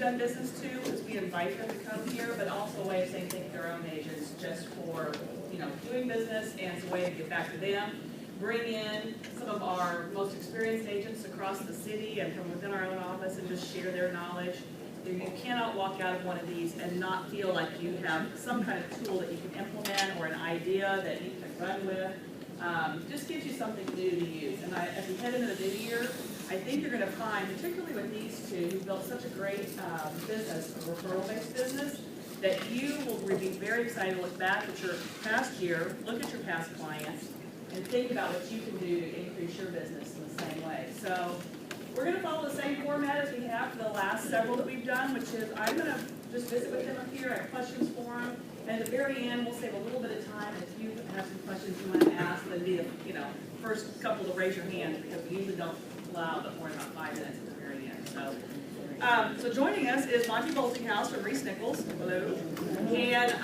done business too is we invite them to come here, but also a way of saying thank their own agents just for, doing business, and it's a way to give back to them. Bring in some of our most experienced agents across the city and from within our own office and just share their knowledge. You cannot walk out of one of these and not feel like you have some kind of tool that you can implement or an idea that you can run with. Just gives you something new to use. And as we head into the new year, I think you're going to find, particularly with these two who built such a great business, a referral-based business, that you will be very excited to look back at your past year, look at your past clients, and think about what you can do to increase your business in the same way. So we're going to follow the same format as we have for the last several that we've done, which is I'm going to just visit with them up here. I have questions for them. And at the very end, we'll save a little bit of time. If you have some questions you want to ask, then be the first couple to raise your hand, because we usually don't allow but more than about 5 minutes at the very end. So joining us is Monte Boultinghouse from Reese Nichols, blue, and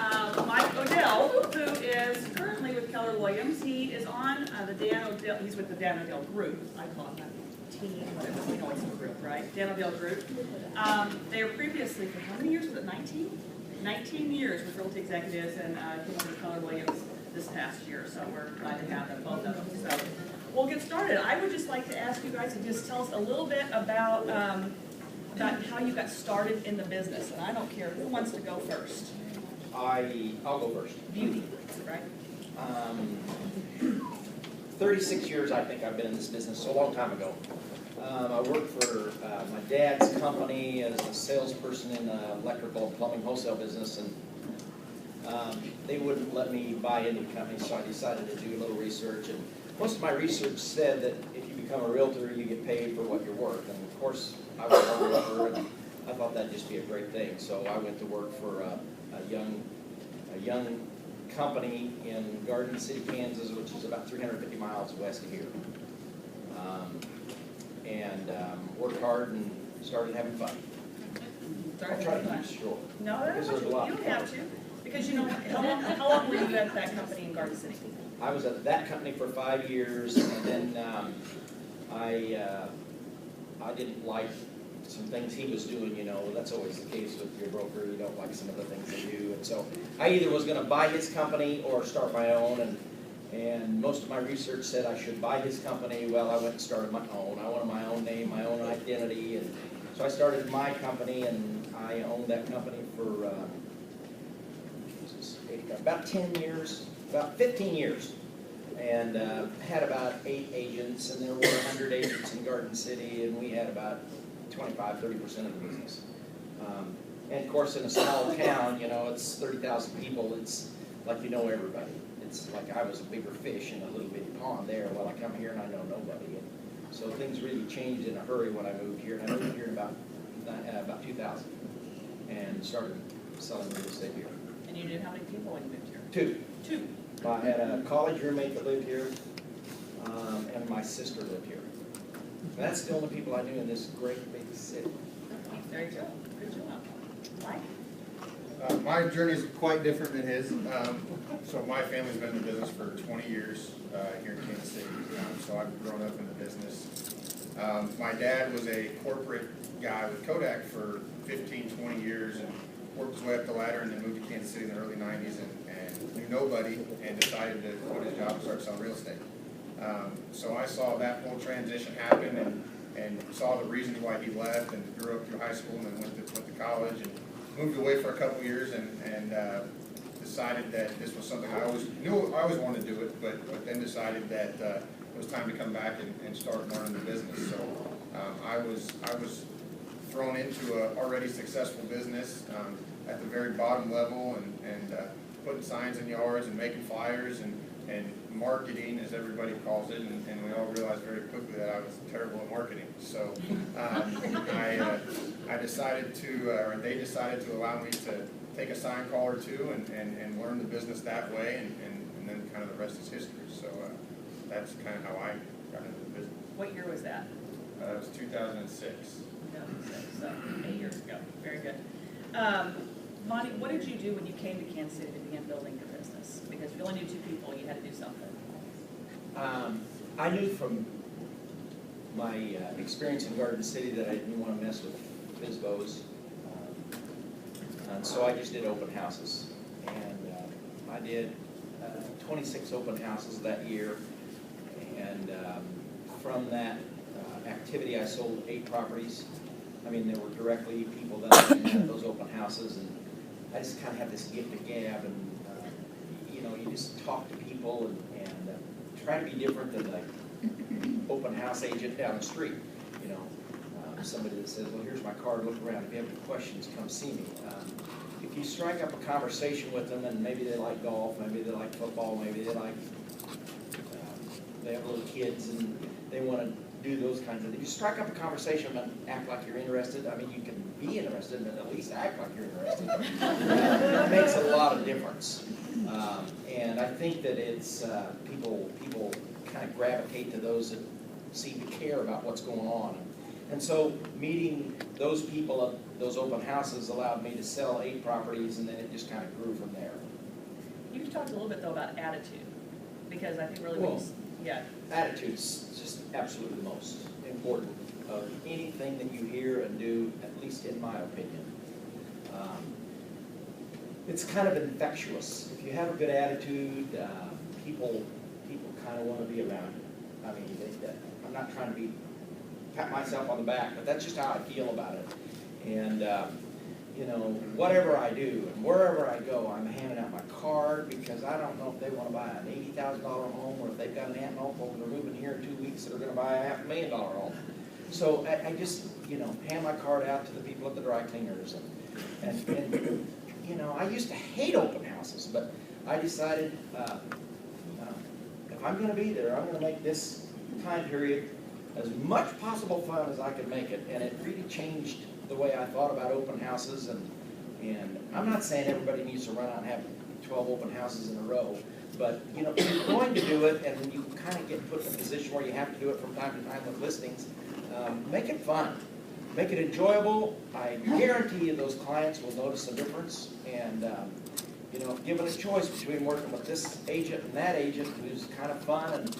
Mike Odell, who is currently with Keller Williams. He is on the Dan Odell. He's with the Dan Odell Group. I call him that. Team, whatever, we know it's a group, right? Dan Odell Group. They were previously, for how many years was it, 19? 19 years with Realty Executives, and came over to Keller Williams this past year, so we're glad to have them, both of them. So we'll get started. I would just like to ask you guys to just tell us a little bit about how you got started in the business, and I don't care who wants to go first. I'll go first. Beauty, right? 36 years I think I've been in this business, so a long time ago. I worked for my dad's company as a salesperson in the electrical and plumbing wholesale business, and they wouldn't let me buy into the company, so I decided to do a little research. And most of my research said that if you become a realtor, you get paid for what you're worth. And of course, I was a realtor, and I thought that'd just be a great thing. So I went to work for a young company in Garden City, Kansas, which is about 350 miles west of here. Worked hard and started having fun. I'll try to keep it short. No, that's you don't have to. Because how long were you at that company in Garden City? I was at that company for 5 years, and then I didn't like some things he was doing. That's always the case with your broker. You don't like some of the things they do, and so I either was going to buy his company or start my own. And most of my research said I should buy his company. Well, I went and started my own. I wanted my own name, my own identity, and so I started my company, and I owned that company for about 10 years, about 15 years, and had about 8 agents, and there were 100 agents in Garden City, and we had about 25–30% of the business. And of course, in a small town, it's 30,000 people. It's like everybody. It's like I was a bigger fish in a little bitty pond there. Well, I come here and I know nobody. And so things really changed in a hurry when I moved here. And I moved here in about 2000 and started selling real estate here. And you knew how many people when you moved here? 2. I had a college roommate that lived here, and my sister lived here. And that's the only people I knew in this great big city. There you go. Good job. Mike? My journey is quite different than his. So my family's been in the business for 20 years here in Kansas City. So I've grown up in the business. My dad was a corporate guy with Kodak for 15–20 years and worked his way up the ladder, and then moved to Kansas City in the early 90s and knew nobody and decided to quit his job and start selling real estate. So I saw that whole transition happen and saw the reason why he left, and grew up through high school and then went to college and moved away for a couple years and decided that this was something I always knew I always wanted to do it, but then decided that it was time to come back and start learning the business. So I was thrown into an already successful business at the very bottom level and putting signs in yards and making flyers and marketing, as everybody calls it, and we all realized very quickly that I was terrible at marketing. So I decided to, or they decided to allow me to take a sign call or two and learn the business that way, and then kind of the rest is history. So that's kind of how I got into the business. What year was that? It was 2006. 2006, so 8 years ago. Very good. Monte, what did you do when you came to Kansas City to begin building your business? Because if you only knew 2 people, you had to do something. I knew from my experience in Garden City that I didn't want to mess with FSBOs. And so I just did open houses. And I did 26 open houses that year. And from that activity, I sold 8 properties. I mean, there were directly people that I met at those open houses, and I just kind of have this gift of gab, and you know, you just talk to people and try to be different than the open house agent down the street. You know, somebody that says, "Well, here's my card. Look around. If you have any questions, come see me." If you strike up a conversation with them, and maybe they like golf, maybe they like football, maybe they like they have little kids and they want to do those kinds of things. You strike up a conversation and act like you're interested. I mean, you can be interested, but at least act like you're interested. It makes a lot of difference. And I think that it's people kind of gravitate to those that seem to care about what's going on. And so meeting those people at those open houses allowed me to sell 8 properties, and then it just kind of grew from there. You talked a little bit though about attitude, because I think really Well, yeah. Attitude's just absolutely the most important of anything that you hear and do, at least in my opinion. It's kind of infectious. If you have a good attitude, people kind of want to be around you. I mean, I'm not trying to pat myself on the back, but that's just how I feel about it. And you know, whatever I do and wherever I go, I'm handing out my card, because I don't know if they want to buy an $80,000 home, or if they've got an aunt and uncle and they're moving here in 2 weeks that are going to buy a $500,000 home. So I just, you know, hand my card out to the people at the dry cleaners. And you know, I used to hate open houses, but I decided if I'm going to be there, I'm going to make this time period as much possible fun as I could make it. And it really changed the way I thought about open houses. And I'm not saying everybody needs to run out and have 12 open houses in a row, but you know, if you're going to do it, and you kind of get put in a position where you have to do it from time to time with listings, make it fun. Make it enjoyable. I guarantee you those clients will notice a difference. And you know, if given a choice between working with this agent and that agent who's kind of fun, and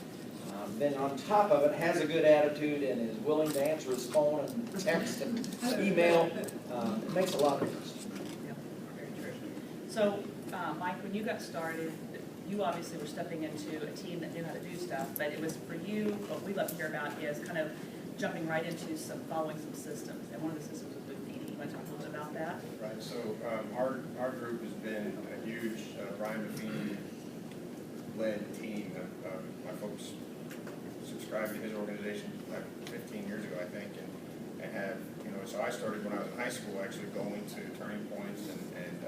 then on top of it has a good attitude and is willing to answer his phone and text and email, it makes a lot of difference. So, Mike, when you got started, you obviously were stepping into a team that knew how to do stuff, but it was for you, what we love to hear about is kind of jumping right into following some systems, and one of the systems was Boultinghouse. You want to talk a little bit about that? Right, so our group has been a huge, Brian Buffini-led team. My folks subscribed to his organization like 15 years ago, I think, and have, you know, so I started when I was in high school actually going to Turning Points and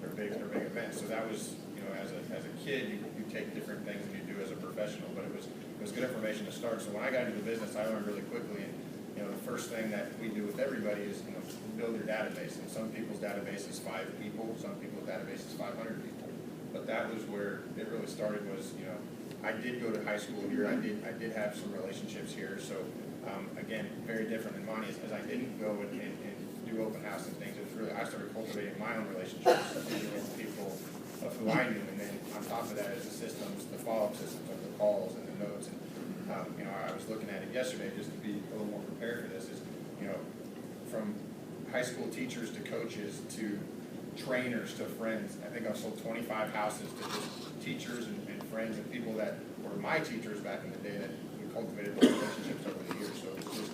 their big events. So that was, you know, as a kid, you take different things than you do as a professional, but it was good information to start. So when I got into the business, I learned really quickly, and you know, the first thing that we do with everybody is, you know, build your database. And some people's database is 5 people, some people's database is 500 people. But that was where it really started. Was, you know, I did go to high school here. I did have some relationships here. So again, very different than Monte, as I didn't go and do open house and things. It was really, I started cultivating my own relationships with people of who I knew, and then on top of that is the systems, the follow-up systems of the calls and the notes. And you know, I was looking at it yesterday just to be a little more prepared for this. Is, you know, from high school teachers to coaches to trainers to friends. I think I've sold 25 houses to just teachers and friends and people that were my teachers back in the day that we cultivated those relationships over the years. So it's just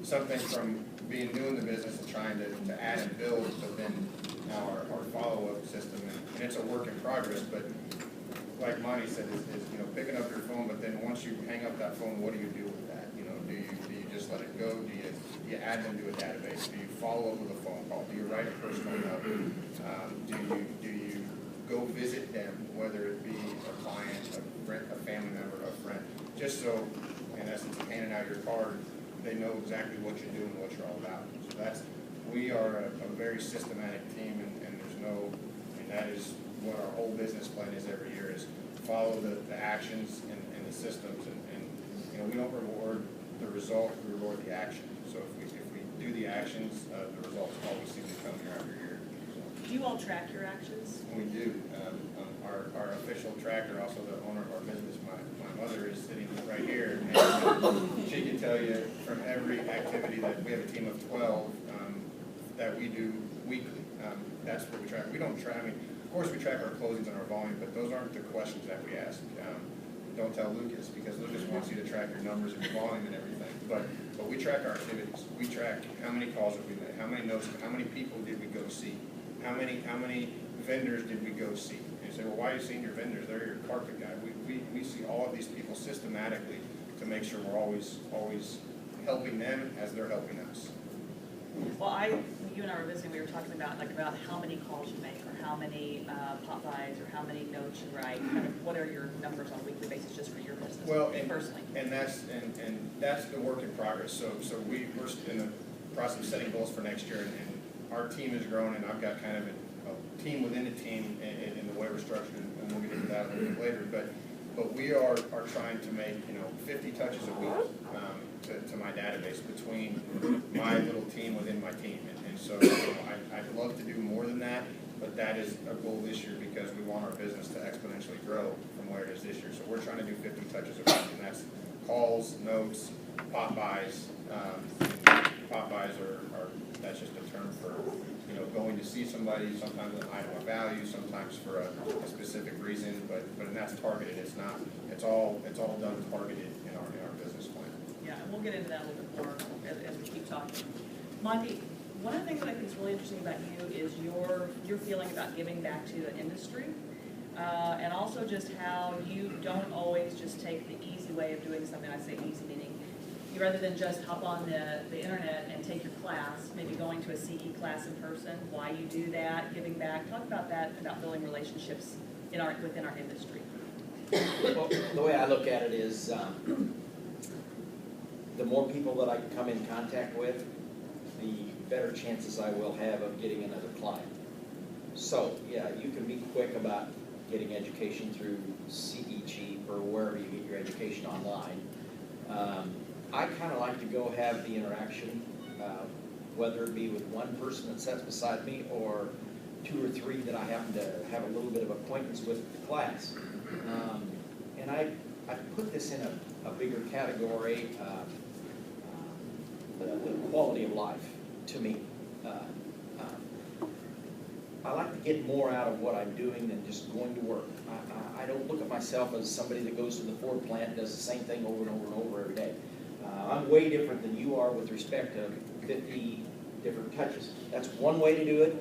something from being new in the business and trying to add and build, but then now our follow-up system, and it's a work in progress, but like Monte said, is you know, picking up your phone, but then once you hang up that phone, what do you do with that? You know, do you just let it go? Do you add them to a database? Do you follow up with a phone call? Do you write a personal note? Do you go visit them, whether it be a client, a family member, a friend, just so, in essence, handing out your card, they know exactly what you're doing, what you're all about. So we are a very systematic team, and there's no, and that is what our whole business plan is every year, is follow the actions and the systems, and you know, we don't reward the result, we reward the action. So if we do the actions, the results always seem to come year after year. So, Do you all track your actions? we do. Our official tracker, also the owner of our business, my mother is sitting right here, and she can tell you from every activity that we have a team of 12, that we do weekly. That's what we track. We don't track, I mean, of course we track our closings and our volume, but those aren't the questions that we ask. Don't tell Lucas, because Lucas wants you to track your numbers and your volume and everything. But we track our activities. We track how many calls have we made, how many notes, how many people did we go see, how many vendors did we go see. And you say, well, why are you seeing your vendors? They're your carpet guy. We see all of these people systematically to make sure we're always helping them as they're helping us. Well, you and I were visiting, we were talking about how many calls you make, or how many pop-bys, or how many notes you write. Kind of what are your numbers on a weekly basis just for your business, personally? And that's the work in progress. So we're in the process of setting goals for next year, and our team is growing, and I've got kind of a team within a team in the way we're structured, and we'll get into that a little bit later. But we are trying to make 50 touches a week to my database between my little team within my team. And so I'd love to do more than that, but that is a goal this year because we want our business to exponentially grow from where it is this year. So we're trying to do 50 touches a week, and that's calls, notes, pop-bys. Pop-bys are that's just a term for going to see somebody, sometimes an item of value, sometimes for a specific reason, but that's targeted. It's all done targeted in our business plan. Yeah, and we'll get into that a little bit more as we keep talking. Monte, one of the things that I think is really interesting about you is your feeling about giving back to the industry, and also just how you don't always just take the easy way of doing something. I say easy meaning rather than just hop on the internet and take your class, maybe going to a CE class in person, why you do that, giving back. Talk about that, about building relationships within our industry. Well, the way I look at it is the more people that I come in contact with, the better chances I will have of getting another client. So, yeah, you can be quick about getting education through CE Cheap or wherever you get your education online. I kind of like to go have the interaction, whether it be with one person that sits beside me or 2 or 3 that I happen to have a little bit of acquaintance with the class. And I put this in a bigger category, the quality of life to me. I like to get more out of what I'm doing than just going to work. I don't look at myself as somebody that goes to the Ford plant and does the same thing over and over and over every day. I'm way different than you are with respect to 50 different touches. That's one way to do it.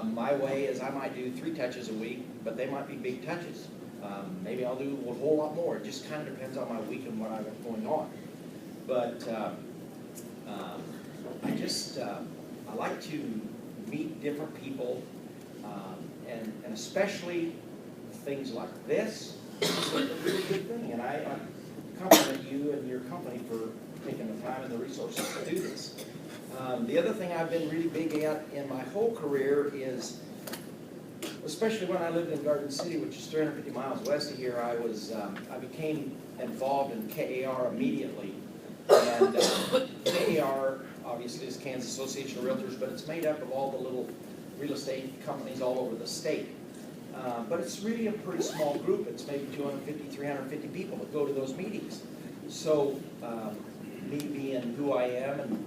My way is I might do 3 touches a week, but they might be big touches. Maybe I'll do a whole lot more. It just kind of depends on my week and what I have going on. But I like to meet different people, and especially things like this. It's a really good thing, and I compliment you and your company for taking the time and the resources to do this. The other thing I've been really big at in my whole career is, especially when I lived in Garden City, which is 350 miles west of here, I became involved in KAR immediately. And KAR obviously is Kansas Association of Realtors, but it's made up of all the little real estate companies all over the state. But it's really a pretty small group. It's maybe 250, 350 people that go to those meetings. So me being who I am and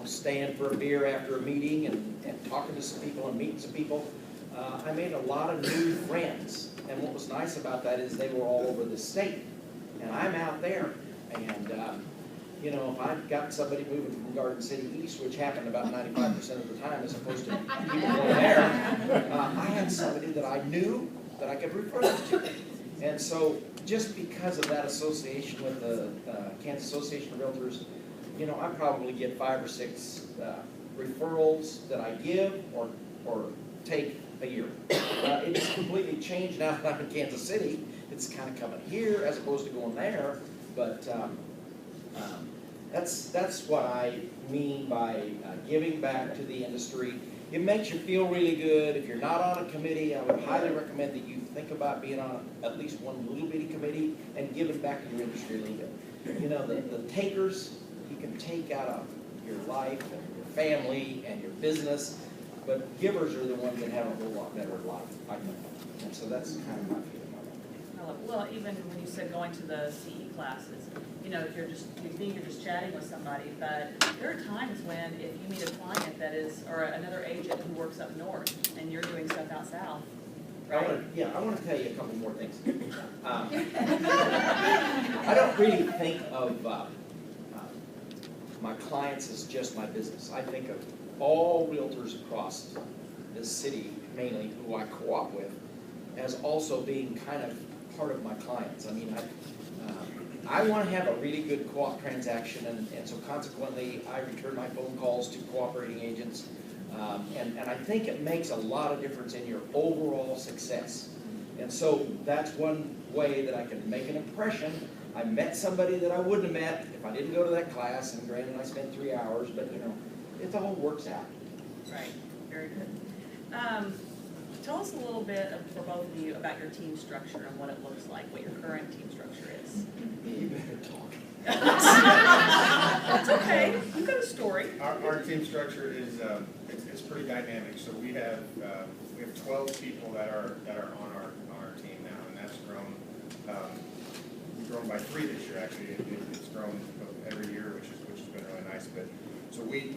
staying for a beer after a meeting and talking to some people and meeting some people, I made a lot of new friends. And what was nice about that is they were all over the state. And I'm out there. And if I've got somebody moving from Garden City East, which happened about 95% of the time as opposed to people going there, I had somebody that I knew that I could refer them to. And so just because of that association with the Kansas Association of Realtors, I probably get 5 or 6 referrals that I give or take a year. It's completely changed now that I'm in Kansas City. It's kind of coming here as opposed to going there, but that's what I mean by giving back to the industry. It makes you feel really good. If you're not on a committee, I would highly recommend that you think about being on at least one little bitty committee and giving back to your industry a little bit. The takers, you can take out of your life and your family and your business, but givers are the ones that have a whole lot better life, I think. And so that's kind of my feeling on that. I color. Well, even when you said going to the CE classes, you know, if you think you're just chatting with somebody, but there are times when if you meet a client that is, or another agent who works up north, and you're doing stuff out south, I right? want to tell you a couple more things. I don't really think of my clients as just my business. I think of all realtors across the city, mainly, who I co-op with, as also being kind of part of my clients. I mean, I want to have a really good co-op transaction, and so consequently, I return my phone calls to cooperating agents. And I think it makes a lot of difference in your overall success. And so that's one way that I can make an impression. I met somebody that I wouldn't have met if I didn't go to that class, and granted, I spent 3 hours, but you know, it all works out. Right, very good. Tell us a little bit for both of you about your team structure and what it looks like, what your current team structure is. You better talk. That's okay, you've got a story. Our team structure is, it's pretty dynamic. So we have 12 people that are on our team now, and that's grown. We've grown by 3 this year, actually. It's grown every year, which has been really nice. But so we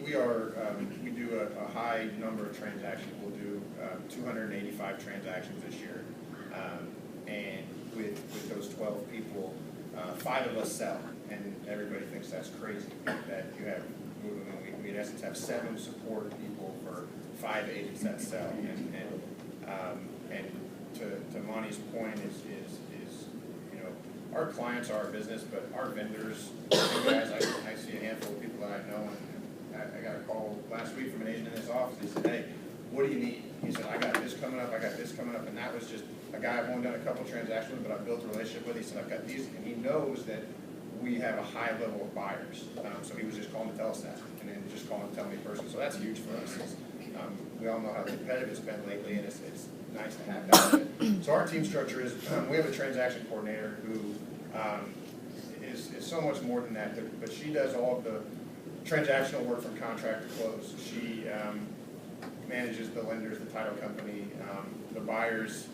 do a high number of transactions. We'll do 285 transactions this year, and with those 12 people, 5 of us sell, and everybody thinks that's crazy that you have. We in essence have 7 support people for 5 agents that sell, and to Monte's point is you know, our clients are our business, but our vendors, you guys, I see a handful of people that I know, and I got a call last week from an agent in this office. He said, "Hey, what do you need?" He said, "I got this coming up, and that was just a guy I've only done a couple of transactions with, but I've built a relationship with. He said, "I've got these," and he knows that we have a high level of buyers. So he was just calling to tell us that, and then just calling to tell me personally. So that's huge for us. We all know how competitive it's been lately, and it's nice to have that. So our team structure is, we have a transaction coordinator who is so much more than that, but she does all of the transactional work from contract to close. She manages the lenders, the title company, the buyers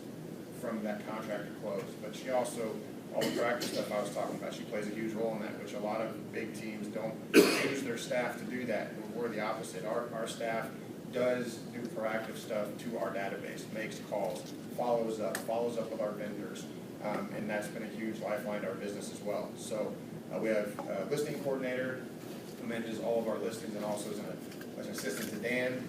from that contract to close. But she also, all the practice stuff I was talking about, she plays a huge role in that, which a lot of big teams don't use their staff to do that. We're the opposite. Our staff does do proactive stuff to our database, makes calls, follows up with our vendors, and that's been a huge lifeline to our business as well. So we have a listing coordinator who manages all of our listings and also is an assistant to Dan.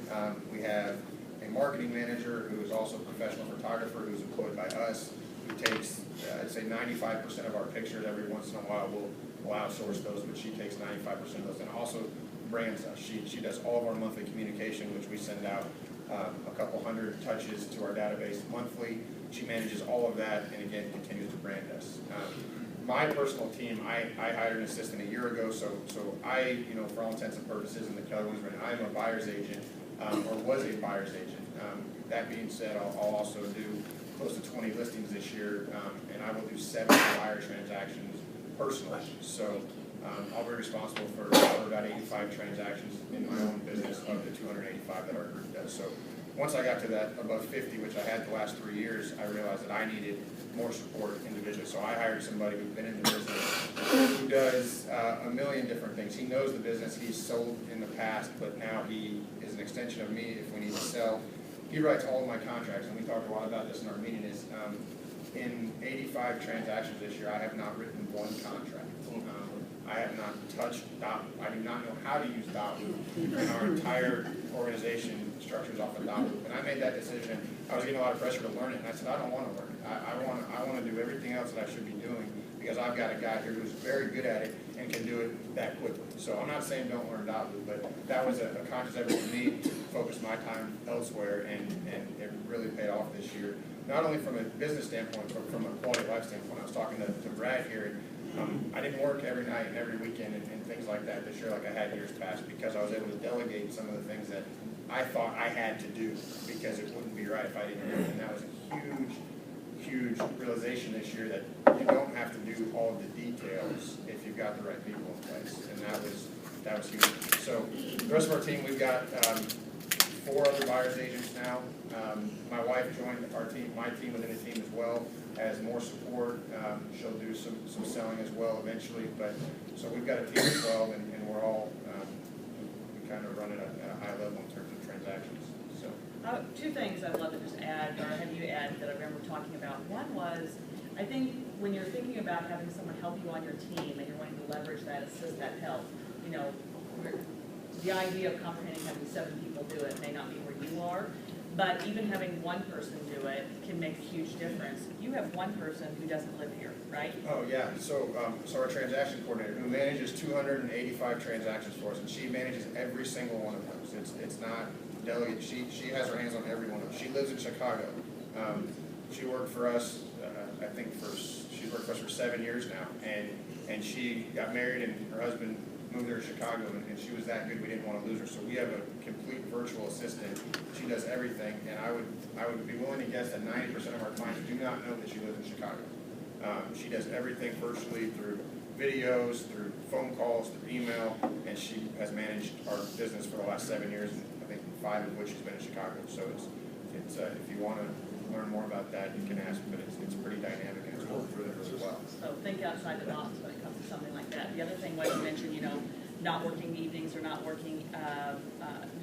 We have a marketing manager who is also a professional photographer who's employed by us, who takes, I'd say 95% of our pictures. Every once in a while we'll outsource those, but she takes 95% of those, and also brands us. She does all of our monthly communication, which we send out a couple hundred touches to our database monthly. She manages all of that, and again, continues to brand us. My personal team, I hired an assistant a year ago, so I, you know, for all intents and purposes, in the Keller ones, I'm a buyer's agent, or was a buyer's agent. That being said, I'll also do close to 20 listings this year, and I will do 70 buyer transactions personally. So I'll be responsible for about 85 transactions in my own business of the 285 that our group does. So once I got to that above 50, which I had the last 3 years, I realized that I needed more support individually. So I hired somebody who's been in the business, who does a million different things. He knows the business. He's sold in the past, but now he is an extension of me if we need to sell. He writes all of my contracts, and we talked a lot about this in our meeting, is in 85 transactions this year, I have not written one contract. I have not touched dot. I do not know how to use dot loop, and our entire organization structures off of dot loop. And I made that decision. I was getting a lot of pressure to learn it, and I said, I don't want to learn it. I want to do everything else that I should be doing, because I've got a guy here who's very good at it and can do it that quickly. So I'm not saying don't learn dot loop, but that was a conscious effort for me to focus my time elsewhere, and it really paid off this year. Not only from a business standpoint, but from a quality of life standpoint. I was talking to Brad here. I didn't work every night and every weekend and things like that this year like I had years past, because I was able to delegate some of the things that I thought I had to do because it wouldn't be right if I didn't do it. And that was a huge realization this year, that you don't have to do all of the details if you've got the right people in place. And that was huge. So the rest of our team, we've got 4 other buyer's agents now. My wife joined my team within the team as well, as more support. She'll do some selling as well eventually, but, so we've got a team of 12, and we're all, we kind of run it at a high level in terms of transactions, so. Two things I'd love to just add, or have you add, that I remember talking about. One was, I think when you're thinking about having someone help you on your team and you're wanting to leverage that, assist that help, you know, the idea of comprehending having 7 people do it may not be where you are, but even having one person do it can make a huge difference. You have one person who doesn't live here, right? Oh, yeah, so our transaction coordinator, who manages 285 transactions for us, and she manages every single one of those. It's not delegate, she has her hands on every one of them. She lives in Chicago. She worked for us, I think she's worked for us for 7 years now, and she got married, and her husband moved her to Chicago, and she was that good we didn't want to lose her. So we have a complete virtual assistant. She does everything, and I would be willing to guess that 90% of our clients do not know that she lives in Chicago. She does everything virtually through videos, through phone calls, through email, and she has managed our business for the last 7 years, and I think 5 of which she's been in Chicago. So it's if you want to learn more about that, you can ask, but it's pretty dynamic, and it's worked really, really well. So think outside the box when it comes to something like that. The other thing was you mentioned, you know, not working evenings or not working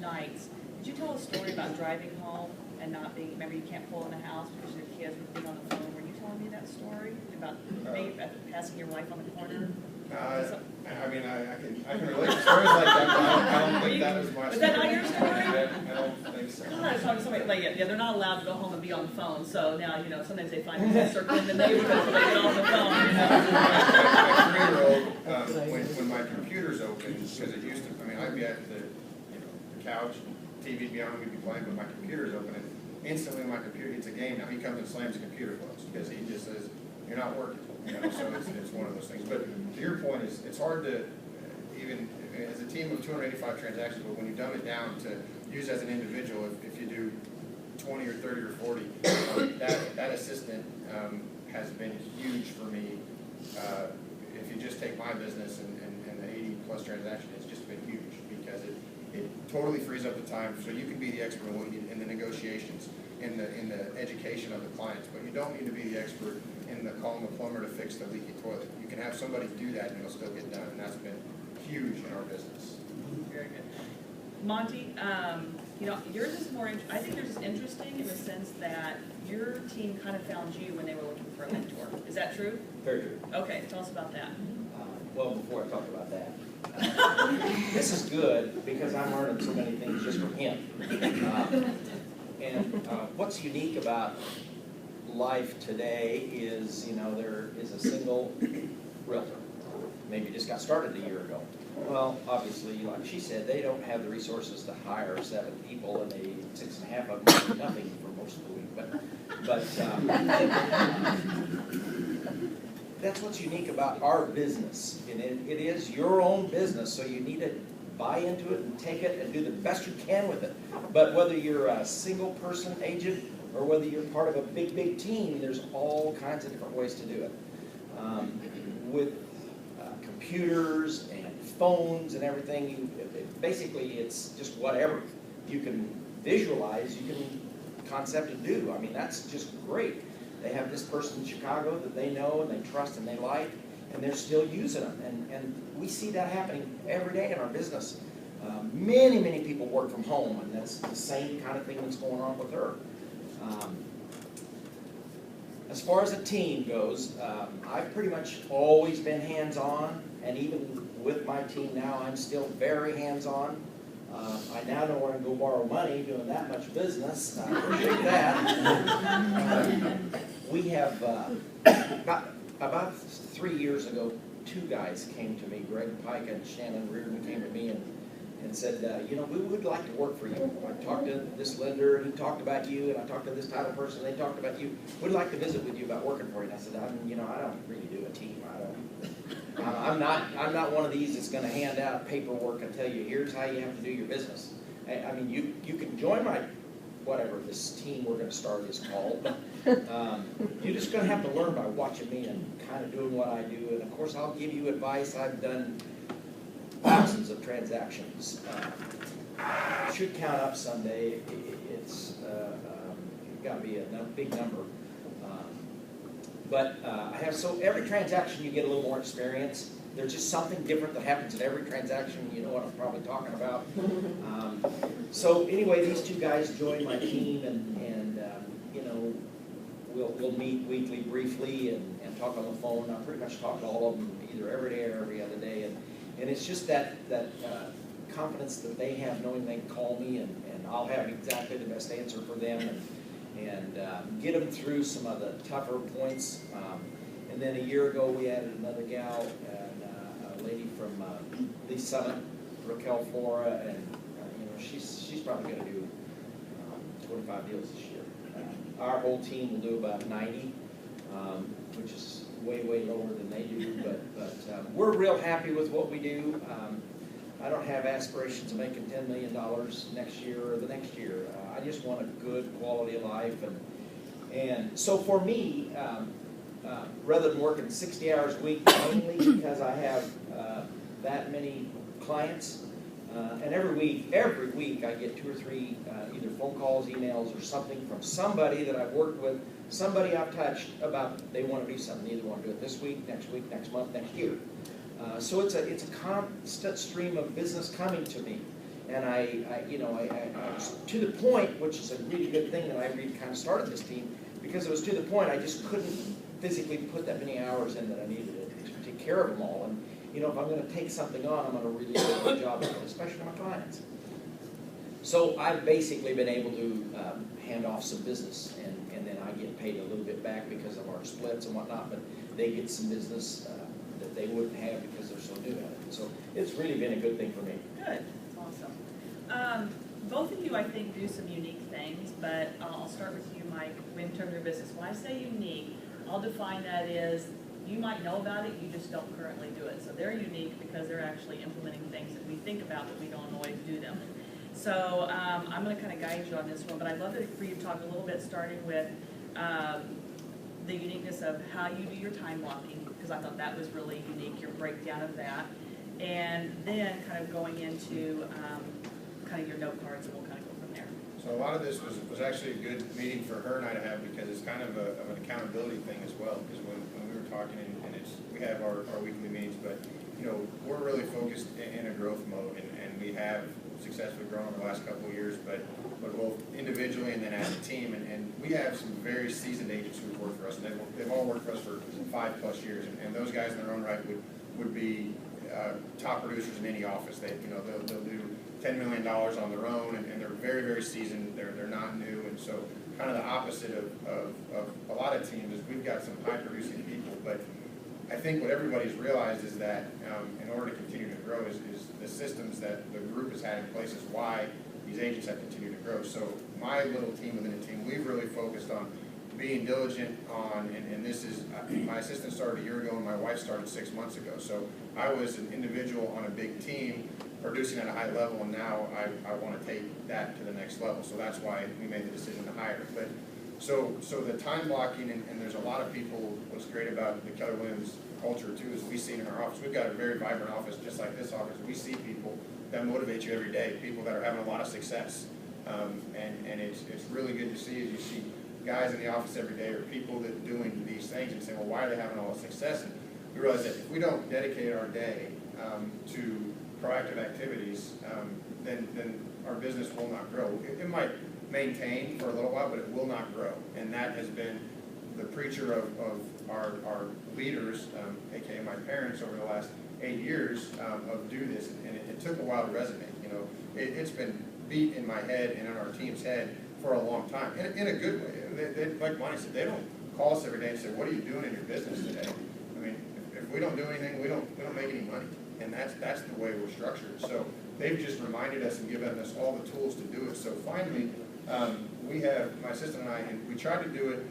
nights. Did you tell a story about driving home and not being, remember you can't pull in the house because your kids were being on the phone? Were you telling me that story about maybe passing your wife on the corner? I mean, I can relate to stories like that, but I don't think that was my story. Was that not your story? I don't think so. I was talking to somebody, like, yeah, they're not allowed to go home and be on the phone, so now, you know, sometimes they find people circling the neighborhood so they get off the phone. My 3-year-old, when my computer's open, because it used to, I mean, I'd be at the couch, TV'd be on, we'd be playing, but my computer's open, and instantly when my computer hits a game, now he comes and slams the computer closed, because he just says, you're not working, you know, so it's one of those things. But to your point, it's hard to, even as a team of 285 transactions, but when you dumb it down to use as an individual, if you do 20 or 30 or 40, that assistant has been huge for me. If you just take my business and the 80+ transactions, it's just been huge, because it totally frees up the time so you can be the expert in what you need in the negotiations, in the education of the clients, but you don't need to be the expert in the calling the plumber to fix the leaky toilet. You can have somebody do that and it'll still get done, and that's been huge in our business. Very good. Monte, you know, yours is more, I think yours is interesting in the sense that your team kind of found you when they were looking for a mentor. Is that true? Very true. Okay, tell us about that. Well, before I talk about that, this is good because I'm learning so many things just from him. What's unique about life today is, you know, there is a single realtor. Maybe just got started a year ago. Well, obviously, like she said, they don't have the resources to hire 7 people, and 6.5 of them do nothing for most of the week. But that's what's unique about our business. And it is your own business, so you need to buy into it and take it and do the best you can with it. But whether you're a single person agent or whether you're part of a big, big team, there's all kinds of different ways to do it. With computers and phones and everything, basically it's just whatever you can visualize, you can concept and do. I mean, that's just great. They have this person in Chicago that they know and they trust and they like, and they're still using them. And we see that happening every day in our business. Many, many people work from home, and that's the same kind of thing that's going on with her. As far as a team goes, I've pretty much always been hands-on, and even with my team now, I'm still very hands-on. I now know where I can go borrow money doing that much business. I appreciate that. We have, about 3 years ago, 2 guys came to me, Greg Pike and Shannon Reardon came to me and said, you know, we would like to work for you. I talked to this lender, and he talked about you, and I talked to this title person, and they talked about you. We'd like to visit with you about working for you. And I said, you know, I don't really do a team. I'm not one of these that's going to hand out paperwork and tell you, here's how you have to do your business. I mean, you can join my, whatever this team we're going to start is called, but you're just going to have to learn by watching me and kind of doing what I do. And of course, I'll give you advice. I've done thousands of transactions. should count up Sunday. It's got to be a big number. But I have, so every transaction you get a little more experience. There's just something different that happens in every transaction. You know what I'm probably talking about. So anyway, these two guys joined my team, and you know, we'll meet weekly briefly and talk on the phone. I pretty much talk to all of them either every day or every other day, and it's just that confidence that they have, knowing they can call me and I'll have exactly the best answer for them and get them through some of the tougher points. And then a year ago, we added another gal, a lady from Lee Summit, Raquel Flora, and you know, she's probably going to do 25 deals this year. Our whole team will do about 90, which is way lower than they do, but we're real happy with what we do. I don't have aspirations of making $10 million next year or the next year. I just want a good quality of life, and so for me, rather than working 60 hours a week, mainly because I have that many clients, and every week I get 2 or 3 either phone calls, emails, or something from somebody that I've worked with, somebody I've touched about they want to do something. They either want to do it this week, next month, next year. So it's a constant stream of business coming to me, and I to the point, which is a really good thing that I really kind of started this team, because it was to the point I just couldn't physically put that many hours in that I needed to take care of them all. And you know, if I'm going to take something on, I'm going to really do a good job of it, especially my clients. So I've basically been able to hand off some business, and then I get paid a little bit back because of our splits and whatnot, but they get some business that they wouldn't have because they're so new at it. So it's really been a good thing for me. Good, that's awesome. Both of you, I think, do some unique things, but I'll start with you, Mike. In terms of your business, when I say unique, I'll define that as you might know about it, you just don't currently do it. So they're unique because they're actually implementing things that we think about, but we don't always do them. So I'm going to kind of guide you on this one, but I'd love for you to talk a little bit, starting with the uniqueness of how you do your time blocking, because I thought that was really unique, your breakdown of that, and then kind of going into kind of your note cards, and we'll kind of go from there. So a lot of this was actually a good meeting for her and I to have, because it's kind of an accountability thing as well, because when we were talking, and we have our weekly meetings, but you know, we're really focused in a growth mode, and we have successfully grown over the last couple of years, but both individually and then as a team, and we have some very seasoned agents who've worked for us, and they've all worked for us for 5+ years, and those guys in their own right would be top producers in any office. They'll do $10 million on their own, and they're very seasoned. They're not new, and so kind of the opposite of a lot of teams is we've got some high producing people, but I think what everybody's realized is that in order to continue to grow is the systems that the group has had in place is why these agents have continued to grow. So my little team within the team, we've really focused on being diligent on, and this is, my assistant started a year ago and my wife started 6 months ago. So I was an individual on a big team producing at a high level, and now I want to take that to the next level. So that's why we made the decision to hire. But so the time blocking, and there's a lot of people, what's great about the Keller Williams culture too is we see it in our office. We've got a very vibrant office just like this office. We see people that motivate you every day, people that are having a lot of success. And it's really good to see as you see guys in the office every day or people that are doing these things and say, well, why are they having all this success? And we realize that if we don't dedicate our day to proactive activities, then our business will not grow. It might maintain for a little while, but it will not grow. And that has been the preacher of our leaders, aka my parents, over the last 8 years of do this, and it took a while to resonate. You know, it's been beat in my head and in our team's head for a long time, in a good way. Like Monte said, they don't call us every day and say, "What are you doing in your business today?" I mean, if we don't do anything, we don't make any money, and that's the way we're structured. So they've just reminded us and given us all the tools to do it. So finally, we have my assistant and I, and we tried to do it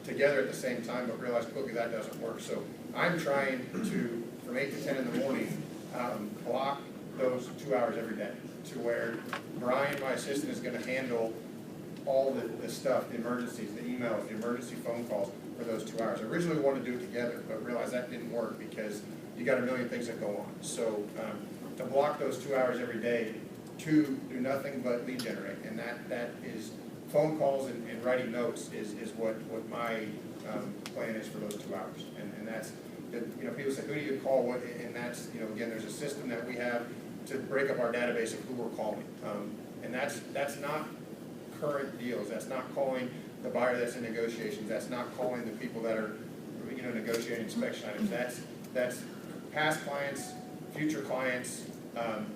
together at the same time, but realized quickly that doesn't work. So I'm trying to, from 8 to 10 in the morning, block those 2 hours every day to where Brian, my assistant, is going to handle all the stuff, the emergencies, the emails, the emergency phone calls for those 2 hours. I originally wanted to do it together, but realized that didn't work because you got a million things that go on. So to block those 2 hours every day, to do nothing but lead generate, and that is phone calls and writing notes is what my plan is for those 2 hours, and that's, people say, who do you call, what, and that's, again, there's a system that we have to break up our database of who we're calling, and that's not current deals, that's not calling the buyer that's in negotiations, that's not calling the people that are, negotiating inspection items, that's past clients, future clients,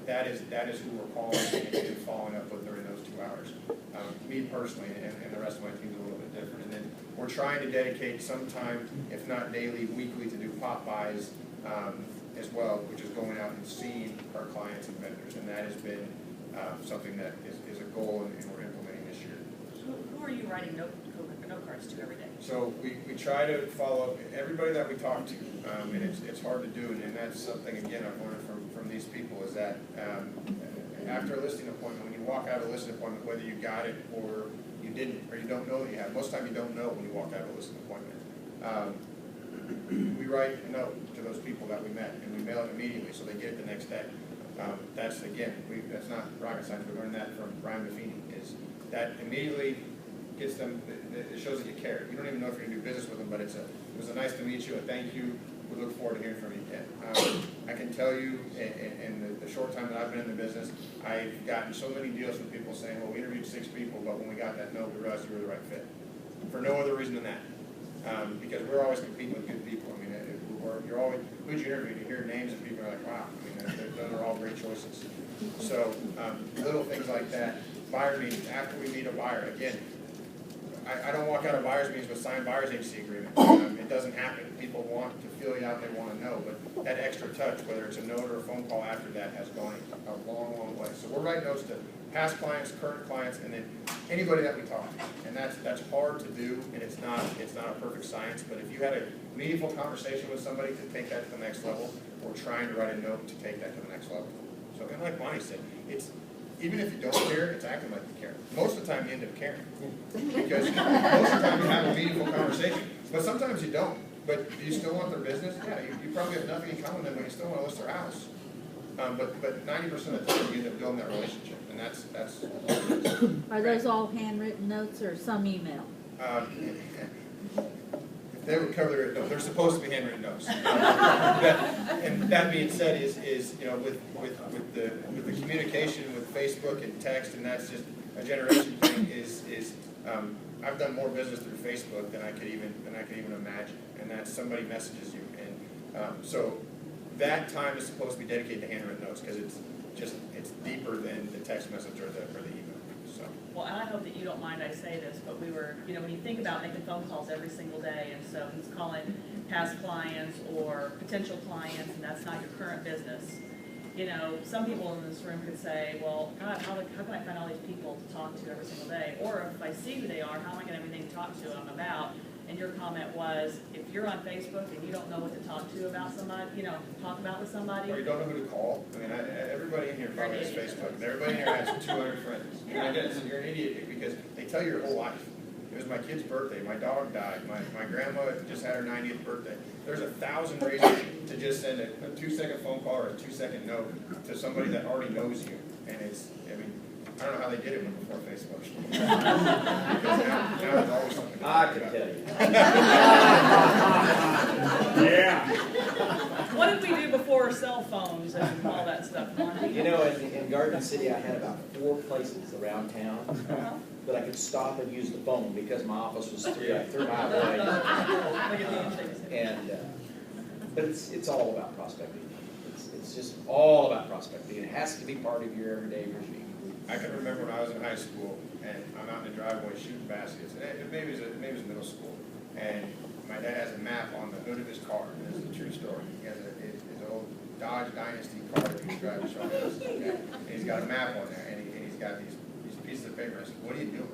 that is who we're calling and following up with during those 2 hours. Me personally, and the rest of my team's a little bit different. And then we're trying to dedicate some time, if not daily, weekly, to do pop buys as well, which is going out and seeing our clients and vendors. And that has been something that is a goal and we're implementing this year. Who are you writing note cards to every day? So we try to follow up everybody that we talk to, and it's hard to do, and that's something, again, I've learned from these people, is that after a listing appointment, when you walk out of a listing appointment, whether you got it or you didn't, or you don't know that you have, most of the time you don't know when you walk out of a listing appointment. We write a note to those people that we met, and we mail it immediately, so they get it the next day. That's, again, that's not rocket science, we learned that from Brian Buffini, is that immediately gets them, it shows that you care. You don't even know if you're going to do business with them, but it was a nice to meet you, a thank you. We look forward to hearing from you again. I can tell you, in the short time that I've been in the business, I've gotten so many deals from people saying, well, we interviewed 6 people, but when we got that note, we realized you were the right fit. For no other reason than that. Because we're always competing with good people. I mean, you're always, who'd you interview? You hear names and people are like, wow, I mean, those are all great choices. So, little things like that. Buyer meetings, after we meet a buyer, again, I don't walk out of buyer's meetings with signed buyer's agency agreement. It doesn't happen. People want to feel you out, they want to know, but that extra touch, whether it's a note or a phone call after that, has gone a long, long way. So we're writing notes to past clients, current clients, and then anybody that we talk to. And that's hard to do, and it's not a perfect science, but if you had a meaningful conversation with somebody to take that to the next level, we're trying to write a note to take that to the next level. So, and like Monte said, even if you don't care, it's acting like you care. Most of the time you end up caring. Because most of the time you have a meaningful conversation. But sometimes you don't. But do you still want their business? Yeah, you probably have nothing in common with them, but you still want to list their house. But 90% of the time you end up building that relationship. And that's Are those all handwritten notes or some email? They would cover it. No, they're supposed to be handwritten notes. And that being said, is with the communication with Facebook and text, and that's just a generation thing. I've done more business through Facebook than I could even imagine, and that's somebody messages you, and so that time is supposed to be dedicated to handwritten notes because it's deeper than the text message or the email. So. Well, and I hope that you don't mind I say this, but we were, when you think about making phone calls every single day, and so he's calling past clients or potential clients, and that's not your current business. Some people in this room could say, well, God, how can I find all these people to talk to every single day? Or if I see who they are, how am I going to have anything to talk to them about? And your comment was, if you're on Facebook and you don't know what to talk to about somebody, talk about with somebody. Or you don't know who to call. I mean, everybody in here probably has Facebook. And everybody in here has 200 friends. Yeah. And I guess you're an idiot because they tell you your whole life. It was my kid's birthday. My dog died. My grandma just had her 90th birthday. There's 1,000 reasons to just send a 2-second phone call or a 2-second note to somebody that already knows you. And I don't know how they did it before Facebook. Because now there's always something. I can tell you. Yeah. What did we do before cell phones and all that stuff, Monte? In Garden City, I had about 4 places around town that I could stop and use the phone because my office was 3 miles away. And but it's all about prospecting. It's just all about prospecting. It has to be part of your everyday regime. I can remember when I was in high school, and I'm out in the driveway shooting baskets, and maybe it was middle school, and my dad has a map on the hood of his car, and this is a true story. He has his old Dodge Dynasty car that he's driving, and he's got a map on there, and he's got these pieces of paper. I said, what are you doing?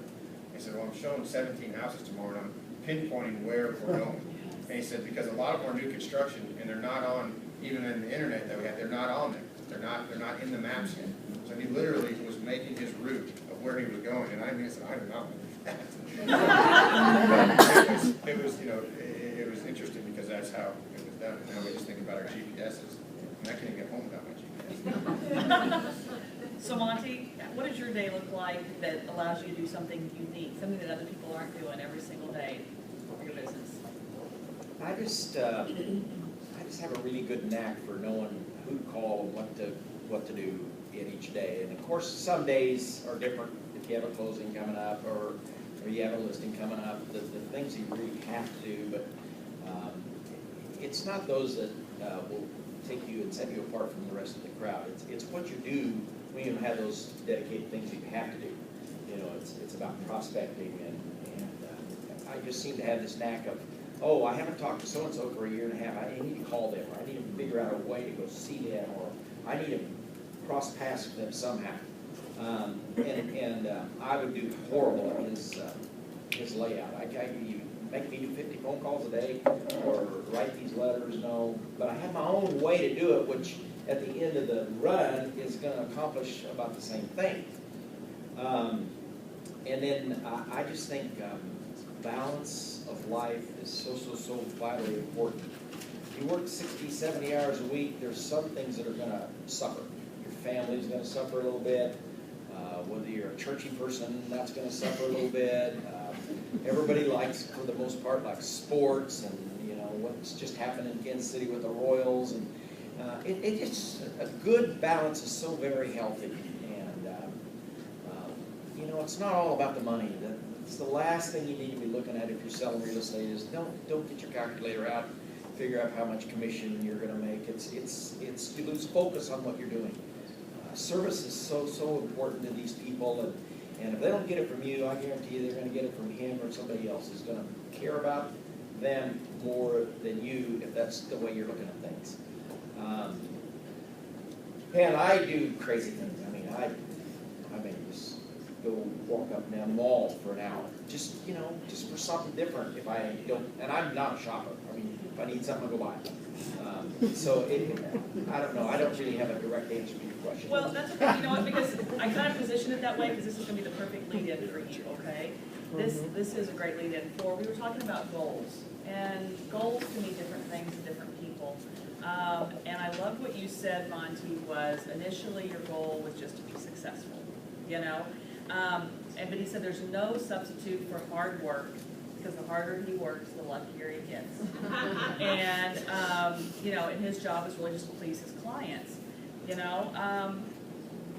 He said, well, I'm showing 17 houses tomorrow, and I'm pinpointing where we're going. And he said, because a lot of them are new construction, and they're not on, even in the internet that we have, they're not on there. They're not in the maps yet. So he literally was making his route of where he was going, and I said, I do not believe that. It was interesting because that's how it was done. And now we just think about our GPSs, and I can't even get home without my GPS. So Monte, what does your day look like that allows you to do something unique, something that other people aren't doing every single day for your business? I just have a really good knack for knowing who to call and what to do in each day. And of course, some days are different. If you have a closing coming up or you have a listing coming up, the things you really have to do, but it's not those that will take you and set you apart from the rest of the crowd. It's what you do when you have those dedicated things that you have to do. You know, it's about prospecting and I just seem to have this knack of, oh, I haven't talked to so-and-so for a year and a half. I need to call them, or I need to figure out a way to go see them, or I need to cross paths with them somehow. I would do horrible at his layout. You make me do 50 phone calls a day or write these letters, no. But I have my own way to do it, which at the end of the run is going to accomplish about the same thing. And then I just think balance of life is so vitally important. If you work 60, 70 hours a week, there's some things that are going to suffer. Your family's going to suffer a little bit. Whether you're a churchy person, that's going to suffer a little bit. Everybody likes, for the most part, like sports and, you know, what's just happened in Kansas City with the Royals. And it's a good balance is so very healthy. And, you know, it's not all about the money. It's the last thing you need to be looking at if you're selling real estate is don't get your calculator out, figure out how much commission you're going to make. You lose focus on what you're doing. Service is so important to these people, and if they don't get it from you, I guarantee you they're going to get it from him or somebody else who's going to care about them more than you if that's the way you're looking at things. And I do crazy things. I mean, I may just go walk up and down the mall for an hour, just for something different. If I don't, and I'm not a shopper. I mean, if I need something, I'll go buy it. I don't know. I don't really have a direct answer to your question. Well, that's okay. You know what? Because I kind of positioned it that way because this is going to be the perfect lead-in for you. Okay. This is a great lead-in for. We were talking about goals, and goals can mean different things to different people. And I loved what you said, Monte. Was initially your goal was just to be successful. You know. But he said there's no substitute for hard work, because the harder he works, the luckier he gets. And, and his job is really just to please his clients,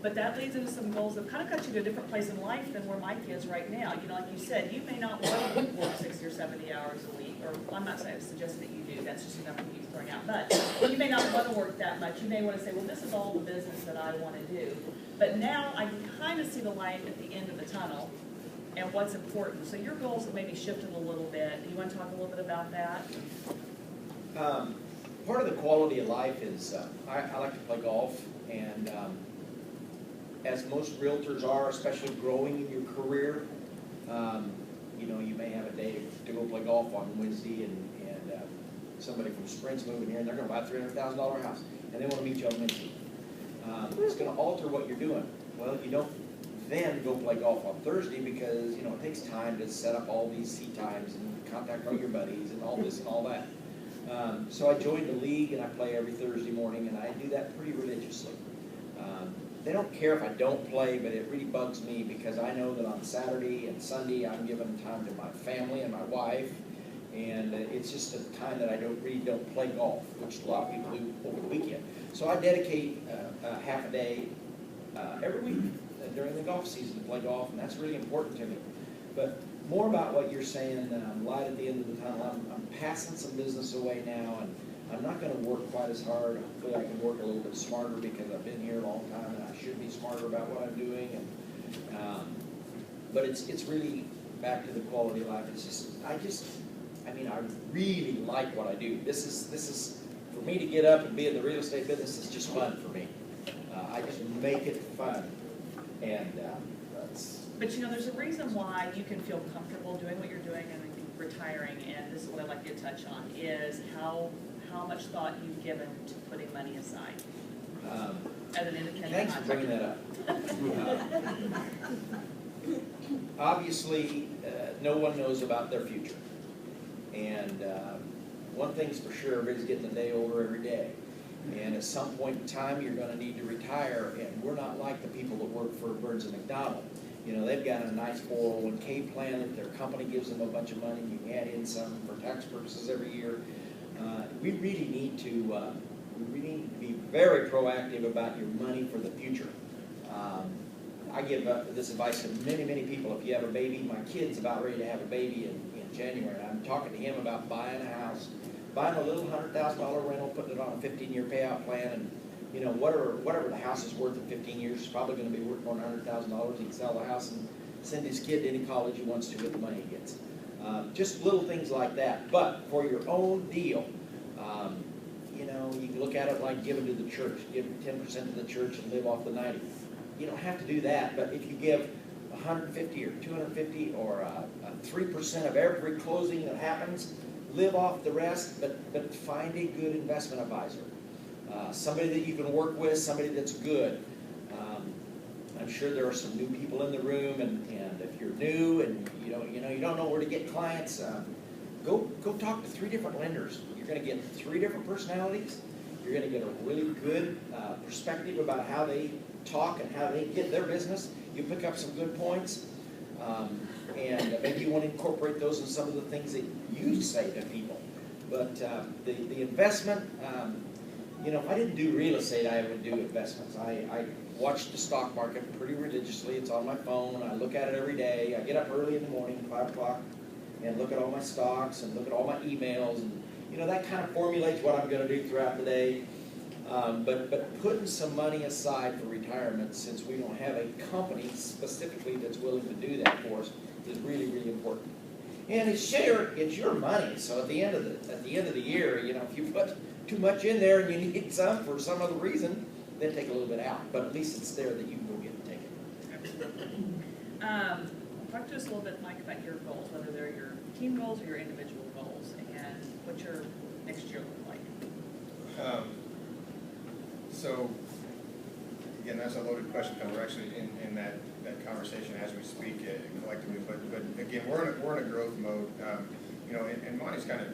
But that leads into some goals that kind of got you to a different place in life than where Mike is right now. Like you said, you may not want to work 60 or 70 hours a week, or I'm not suggesting that you do, that's just a number he keeps throwing out. But you may not want to work that much. You may want to say, well, this is all the business that I want to do. But now I can kind of see the light at the end of the tunnel and what's important. So your goals have maybe shifted a little bit. Do you want to talk a little bit about that? Part of the quality of life is I like to play golf, and as most realtors are, especially growing in your career, you may have a day to go play golf on Wednesday, and somebody from Sprint's moving here, and they're going to buy a $300,000 house, and they want to meet you on Wednesday. It's going to alter what you're doing. Well, you don't then go play golf on Thursday because, it takes time to set up all these seat times and contact all your buddies and all this and all that. So I joined the league, and I play every Thursday morning, and I do that pretty religiously. They don't care if I don't play, but it really bugs me because I know that on Saturday and Sunday I'm giving time to my family and my wife, and it's just a time that I don't play golf, which a lot of people do over the weekend. So I dedicate half a day every week during the golf season to play golf, and that's really important to me. But more about what you're saying, light at the end of the tunnel. I'm passing some business away now, and I'm not going to work quite as hard. Hopefully I can work a little bit smarter because I've been here a long time, and I should be smarter about what I'm doing. But it's really back to the quality of life. I really like what I do. This is for me to get up and be in the real estate business is just fun for me. I just make it fun, and But there's a reason why you can feel comfortable doing what you're doing and retiring, and this is what I'd like you to touch on, is how much thought you've given to putting money aside as an independent thanks for bringing that up. Obviously, no one knows about their future. And one thing's for sure, everybody's getting a day older every day. And at some point in time, you're gonna need to retire, and we're not like the people that work for Burns and McDonald. You know, they've got a nice 401k plan, if their company gives them a bunch of money, you add in some for tax purposes every year. We really need to be very proactive about your money for the future. I give this advice to many, many people. If you have a baby, my kid's about ready to have a baby in January, and I'm talking to him about buying a house, buying a little $100,000 rental, putting it on a 15-year payout plan, and you know, whatever the house is worth in 15 years, it's probably going to be worth more than $100,000. He can sell the house and send his kid to any college he wants to with the money he gets. Just little things like that. But for your own deal, you know, you can look at it like giving to the church. Give 10% to the church and live off the 90. You don't have to do that, but if you give 150 or 250 or 3% of every closing that happens, live off the rest, but find a good investment advisor. Somebody that you can work with, somebody that's good. I'm sure there are some new people in the room, and if you're new and you don't know where to get clients, go talk to 3 different lenders. You're going to get 3 different personalities. You're going to get a really good perspective about how they talk and how they get their business. You pick up some good points, and maybe you want to incorporate those in some of the things that you say to people. But the investment. You know, if I didn't do real estate, I would do investments. I watch the stock market pretty religiously. It's on my phone. I look at it every day. I get up early in the morning, 5 o'clock, and look at all my stocks and look at all my emails. And, you know, that kind of formulates what I'm going to do throughout the day. But putting some money aside for retirement, since we don't have a company specifically that's willing to do that for us, is really, really important. And it's your money. So at the end of the year, you know, if you put too much in there and you need some for some other reason, then take a little bit out. But at least it's there that you can go get and take it. Absolutely. Talk to us a little bit, Mike, about your goals, whether they're your team goals or your individual goals, and what your next year look like. So, again, that's a loaded question, because we're actually in that conversation as we speak collectively. But again, we're in a growth mode. You know, and Monte's kind of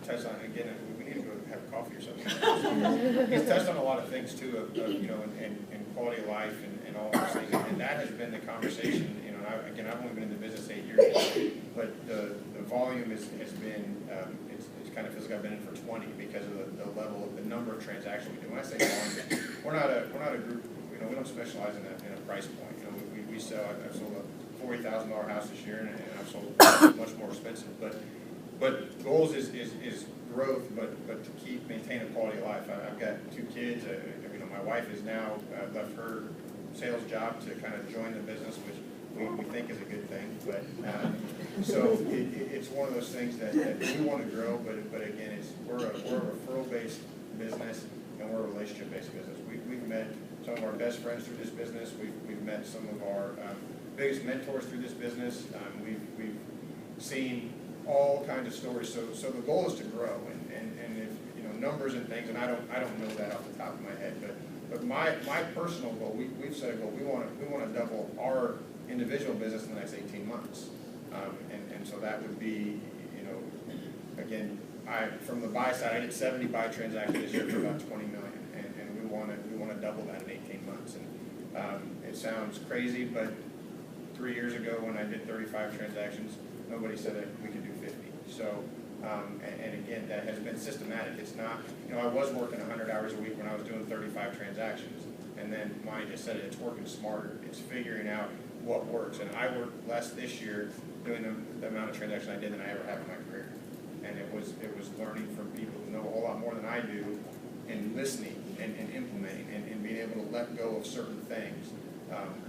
touched on it again. We need to go have coffee or something. He's touched on a lot of things too, of you know, and quality of life and all those things. And that has been the conversation. You know, I've only been in the business 8 years, but the volume has been it kind of feels like I've been in for 20 because of the level of the number of transactions we do. When I say volume, we're not a group. You know, we don't specialize in a price point. You know, we sell. I've sold a $40,000 house this year, and I've sold much more expensive, But goals is growth, but to maintain a quality of life. I've got 2 kids. You know, my wife has now left her sales job to kind of join the business, which we think is a good thing. But so it's one of those things that we want to grow. But again, we're a referral-based business, and we're a relationship-based business. We've met some of our best friends through this business. We've met some of our biggest mentors through this business. We've seen all kinds of stories. So the goal is to grow, and if you know numbers and things, and I don't know that off the top of my head, but my personal goal, we've set a goal. We want to double our individual business in the next 18 months, and so that would be, you know, again, from the buy side, I did 70 buy transactions this year for about 20 million, and we want to double that in 18 months. And it sounds crazy, but 3 years ago when I did 35 transactions, nobody said that we could do 50. So, and again, that has been systematic. It's not, you know, I was working 100 hours a week when I was doing 35 transactions, and then Monte just said it, it's working smarter. It's figuring out what works. And I worked less this year doing the amount of transactions I did than I ever have in my career. And it was learning from people who know a whole lot more than I do, and listening and implementing and being able to let go of certain things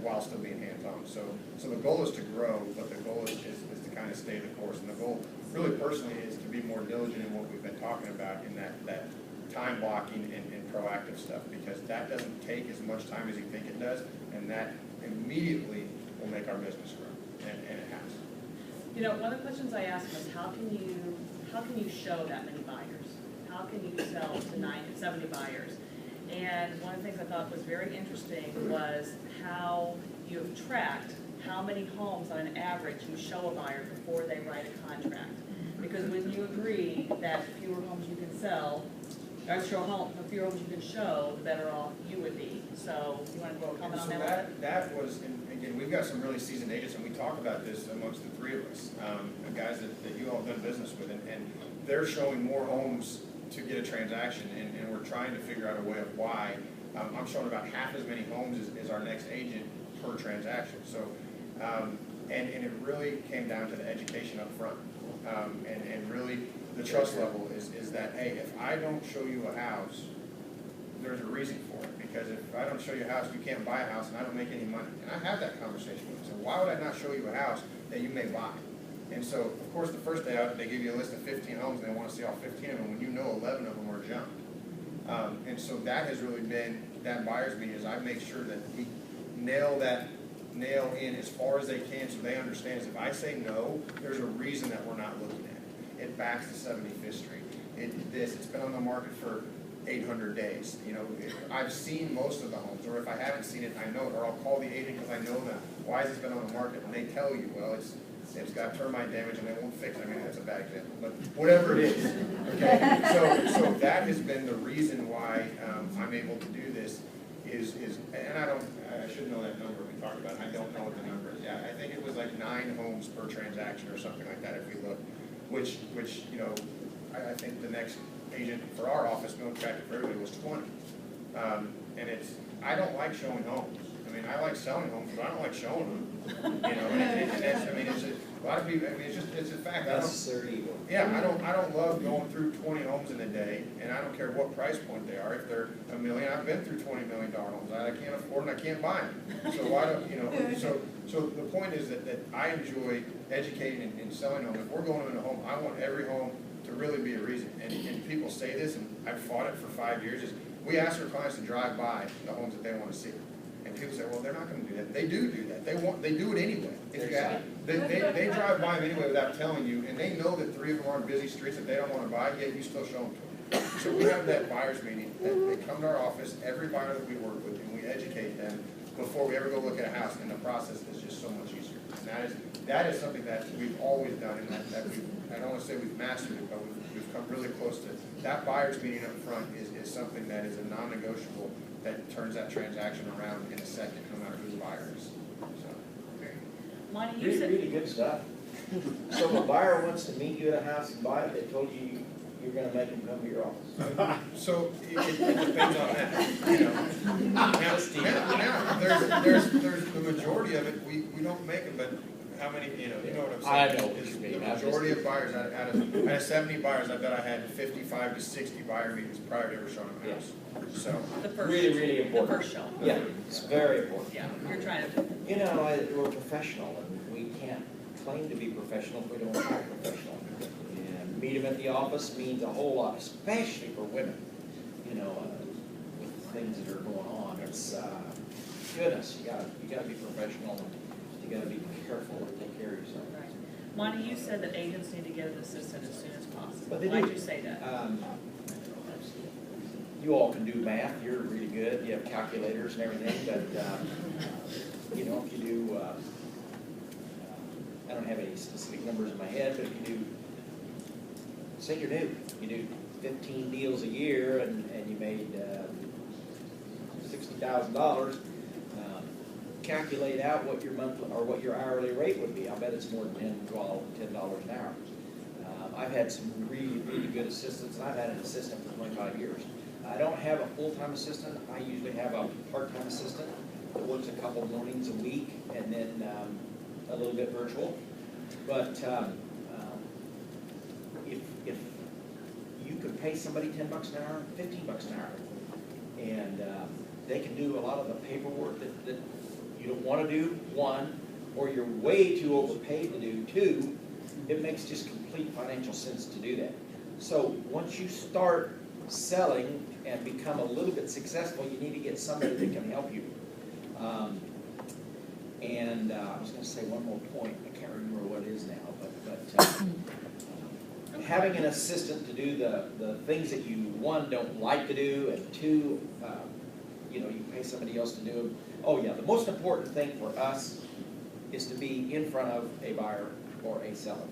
while still being hands-on. So the goal is to grow, but the goal is to kind of stay the course. And the goal, really personally, is to be more diligent in what we've been talking about in that time blocking and proactive stuff, because that doesn't take as much time as you think it does, and that immediately will make our business grow, and it has. You know, one of the questions I asked was, how can you show that many buyers? How can you sell to 70 buyers? And one of the things I thought was very interesting was how you have tracked how many homes on an average you show a buyer before they write a contract. Because when you agree that fewer homes you can sell, The fewer homes you can show, the better off you would be. So you want to go comment on So that? that was, and again, we've got some really seasoned agents, and we talk about this amongst the three of us, the guys that you all have done business with, and they're showing more homes to get a transaction, and we're trying to figure out a way of why. I'm showing about half as many homes as our next agent per transaction. So, and it really came down to the education up front, and really the trust level is that, hey, if I don't show you a house, there's a reason for it. Because if I don't show you a house, you can't buy a house, and I don't make any money. And I have that conversation with them. So why would I not show you a house that you may buy? And so, of course, the first day out, they give you a list of 15 homes, and they want to see all 15 of them, when you know 11 of them are junk. And so that has really been, that buyer's meeting, is I make sure that we nail in as far as they can, so they understand is if I say no, there's a reason that we're not looking at it. It backs to 75th Street. It's been on the market for 800 days. You know, I've seen most of the homes, or if I haven't seen it, I know it, or I'll call the agent because I know them. Why has this been on the market? And they tell you, well, it's got termite damage and they won't fix it. I mean, that's a bad example, but whatever it is. Okay, so that has been the reason why I'm able to do this. And I should know that number we talked about. I don't know what the number is. Yeah, I think it was like 9 homes per transaction or something like that if we look. Which you know, I think the next agent for our office, no attractive for everybody, was 20. And I don't like showing homes. I mean, I like selling homes, but I don't like showing them. You know, and that's, I mean, a lot of people, I mean, it's a fact. That's their ego. Yeah, I don't love going through 20 homes in a day, and I don't care what price point they are. If they're $1 million, I've been through $20 million homes. I can't afford them, I can't buy them. So why don't, you know, so the point is that I enjoy educating and selling them. If we're going into a home, I want every home to really be a reason. And people say this, and I've fought it for 5 years, is we ask our clients to drive by the homes that they want to see. And people say, well, they're not going to do that. They do that. They do it anyway. They drive by them anyway without telling you, and they know that 3 of them are on busy streets that they don't want to buy, yet you still show them to them. So we have that buyer's meeting, that they come to our office, every buyer that we work with, and we educate them before we ever go look at a house, and the process is just so much easier. And that is something that we've always done, and that I don't want to say we've mastered it, but we've come really close to it. That buyer's meeting up front is something that is a non-negotiable that turns that transaction around in a second, no matter who the buyer is. So. Monte, you Really, said, really good stuff. So if a buyer wants to meet you at a house and buy it, they told you you're gonna make them come to your office. So it depends on that, you know. Now there's the majority of it, we don't make them, but how many, you know what I'm saying? I know what you mean. The majority of buyers, out of 70 buyers, I bet I had 55 to 60 buyer meetings prior to ever showing them a house. So, the first, Really, really the important. first show. Yeah, it's very important. Yeah, you're trying to, You know, we're professional, and we can't claim to be professional if we don't act professional. And meet them at the office means a whole lot, especially for women, you know, with things that are going on. It's, goodness, you gotta be professional, and you gotta be careful and take care of yourself. right. Monte, you said that agents need to get an assistant as soon as possible. But they Why'd do. you say that? You all can do math, you're really good, you have calculators and everything, but, you know, if you do, I don't have any specific numbers in my head, but if you do, say you're new, you do 15 deals a year and you made $60,000, calculate out what your monthly, or what your hourly rate would be. I bet it's more than $10 an hour. I've had some really, really good assistants, and I've had an assistant for 25 years. I don't have a full-time assistant. I usually have a part-time assistant that works a couple mornings a week, and then a little bit virtual. But if you could pay somebody $10 an hour, $15 an hour, and they can do a lot of the paperwork that you don't want to do, 1, or you're way too overpaid to do, 2, it makes just complete financial sense to do that. So once you start selling and become a little bit successful, you need to get somebody that can help you. I was going to say one more point. I can't remember what it is now, but having an assistant to do the things that you, 1, don't like to do, and 2, you know, you pay somebody else to do them. Oh yeah, the most important thing for us is to be in front of a buyer or a seller.